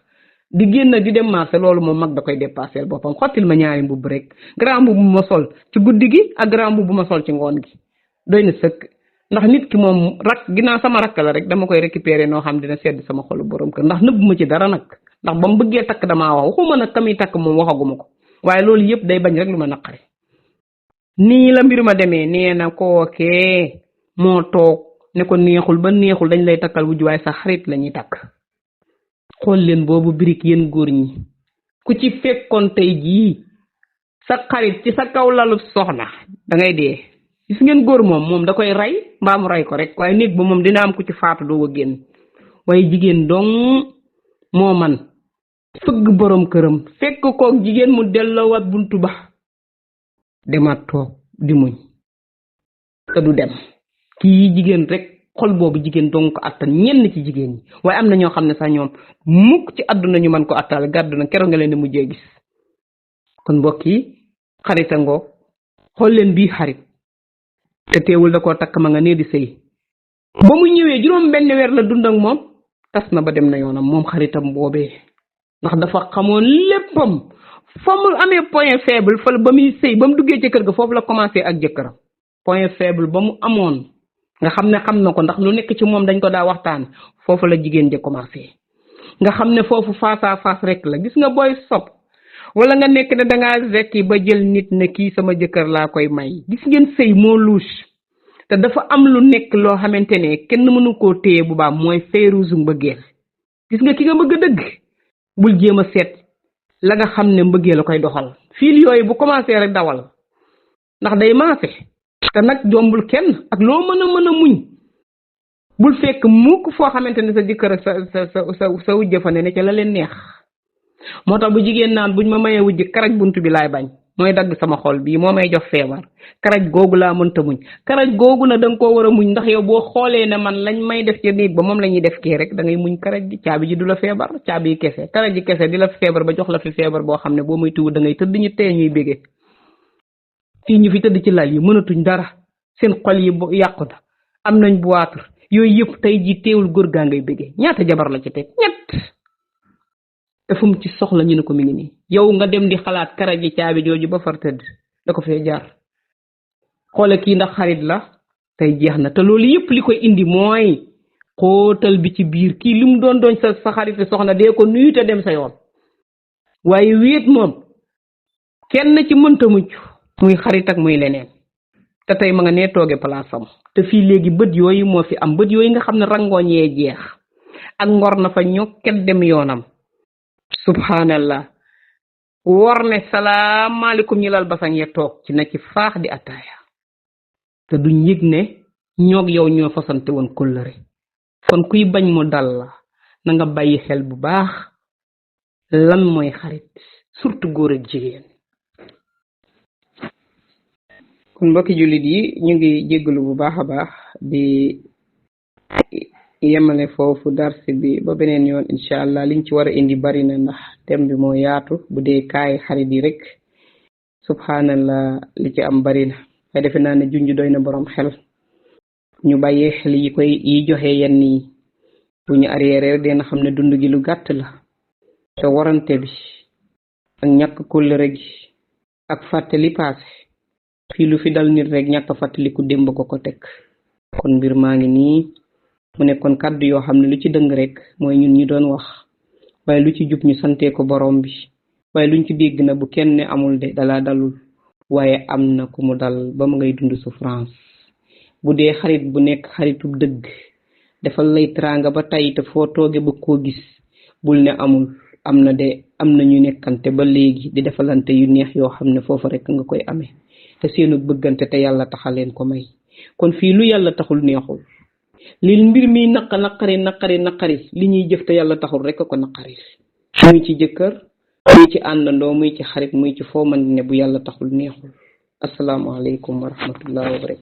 di génn di dem marché loolu moom mag da koy dépassé boppam xottil ma ñaari mbubb rek grand mbubb bu ma sol ci guddi gi ak grand mbubb bu ma sol ci ngoon gi doy na sëkk ndax nit ki moom ginnaaw sama rakk la rek dama koy récupérer noo xam dina sedd sama xolu borom kër ndax nëbb ma ci dara nag ndax ba mu bëggee takk damaa wax waxuma nag kami takk moom waxaguma ko waaye loolu yëpp day bañ rek lu ma naqari nii la mbir ma demee nee na kookee moo toog ne ko neexul ba neexul dañ lay takkal wujj waaye sa xarit la ñuy takk xool leen boobu birik yéen góor ñi ku ci fekkoon tey jii sa xarit ci sa kaw lalu soxna da ngay dee gis ngeen góor moom da koy rey mbaa mu rey ko rek waaye néeg ba moom dina am ku ci faatu doo a génn waaye jigéen dong moo man fëgg borom këram fekk kook jigéen mu delloowaat buntu ba demaat toog di muñ te du dem kii jigéen rek xol boobu jigéen dong ko attan ñenn ci jigéen ñi waaye am na ñoo xam ne sax ñoom mukk ci àdduna ñu mën ko attal gàddu na keroog nga leen di mujjee gis kon mbokk yi xarita ngoo xool leen bii xarit te teewul da koo takk ma nga nee di sëy ba mu ñëwee juróom benn weer la dund ak moom tas na ba dem na yoonam moom xaritam boobee ndax dafa xamoon léppam fa mu amee point faible fa ba muy sëy ba mu duggee ci kër ga foofu la commencé ak jëkkëram point faible ba mu amoon nga xam ne xam na ko ndax lu nekk ci moom dañ ko daa waxtaan foofu la jigéen ja commencé nga xam ne foofu face à face rek la gis nga booy sopp wala nga nekk ne dangaa rekki ba jël nit ne kii sama jëkkër laa koy may gis ngeen sëy moo louche te dafa am lu nekk loo xamante ne kenn mënu koo téye bu baax mooy féeruusu mbëggeel gis nga ki nga bëgg a dëgg bul jéem a seet la nga xam ne mbëggeel la koy doxal fiil yooyu bu commencé rek dawal ndax day maase te nag jombul kenn ak loo mën a muñ bul fekk mukk foo xamante ne sa jëkkër ak sa wujj fa ne ca la leen neex moo tax bu jigéen naan buñ ma mayee wujj karaj buntu bi laay bañ mooy dagg sama xol bii moo may jox feebar karaj googu laa mënta muñ karaj googu na danga koo war a muñ ndax yow boo xoolee ne man lañ may def ci néeg ba moom la ñuy def kii rek da ngay muñ karaj gi caabi ji du la feebar caabi yi kese karaj ji kese di la feebar ba jox la fi feebar boo xam ne boo muy tuwu da ngay tëdd ñu tee ñuy bégee fii ñu fi tëdd ci lal yi mënatuñ dara seen xol yi yàqu na am nañ boitre yooyu yëpp tey ji teewul góor gaa ngay bégee ñaata jabar la ci teg ñett te fu mu ci soxla ñu ne ko mi ngi nii yow nga dem di xalaat karaji caabi jooju ba far tëdd da ko fee jaar xoole kii ndax xarit la tey jeex na te loolu yëpp li koy indi mooy xóotal bi ci biir kii li mu doon sa xarit soxna dee ko nuyu te dem sa yoon waaye wéet moom kenn ci mënta mucc muy xarit ak muy leneen te tey ma nga nee tooge palaasam te fii léegi bët yooyu moo fi am bët yooyu nga xam ne rangooñ yee jeex ak ngor na fa ñokket dem yoonam subhanallah war ne salaamaaleykum ñi lal basang ya toog ci na ci faax di ataaya te duñ yëg ne ñoog yow ñoo fasante woon kóllëre kon kuy bañ mu dal la na nga bàyyi xel bu baax lan mooy xarit surtout góor ak jigéen. kon mbokki jullit yi ñu ngi jéggalu bu baax a baax di yemale foofu darsi bi ba beneen yoon incha allah liñ ci war a indi bari na ndax thème bi moo yaatu bu dee kaay xarit yi rek subhanallah li ci am bari na waaye defe naa ne junj doy na borom xel ñu bàyyee xel yi joxe yenn yi bu ñu arrière rek dina xam ne dund gi lu gàtt la te warante bi ak ñàkk kóllëre gi ak fàttali paase fii lu fi dal nit rek ñàkk fàttaliku démb ko teg kon mbir maa ngi nii mu nekkoon kàddu yoo xam ne lu ci dëng rek mooy ñun ñu doon wax waaye lu ci jub ñu santee ko borom bi waaye luñ ci dégg na bu kenn ne amul de dala dalul waaye am na ku mu dal ba mu ngay dund souffrance bu dee xarit bu nekk xaritub dëgg defal lay teraanga ba tey te foo tooge ba koo gis bul ne amul am na de am na ñu nekkante ba léegi di defalante yu neex yoo xam ne foofu rek nga koy amee te seenu bëggante te yàlla taxaleen ko may kon fii lu yàlla taxul neexul li mbir mi naqari li ñuy jëf te yàlla taxul rek ko naqari muy ci jëkkër muy ci àndandoo muy ci xarit muy ci foo man ne bu yàlla taxul neexul assalaamu alaykum wa rahmatullahi wa barakatuh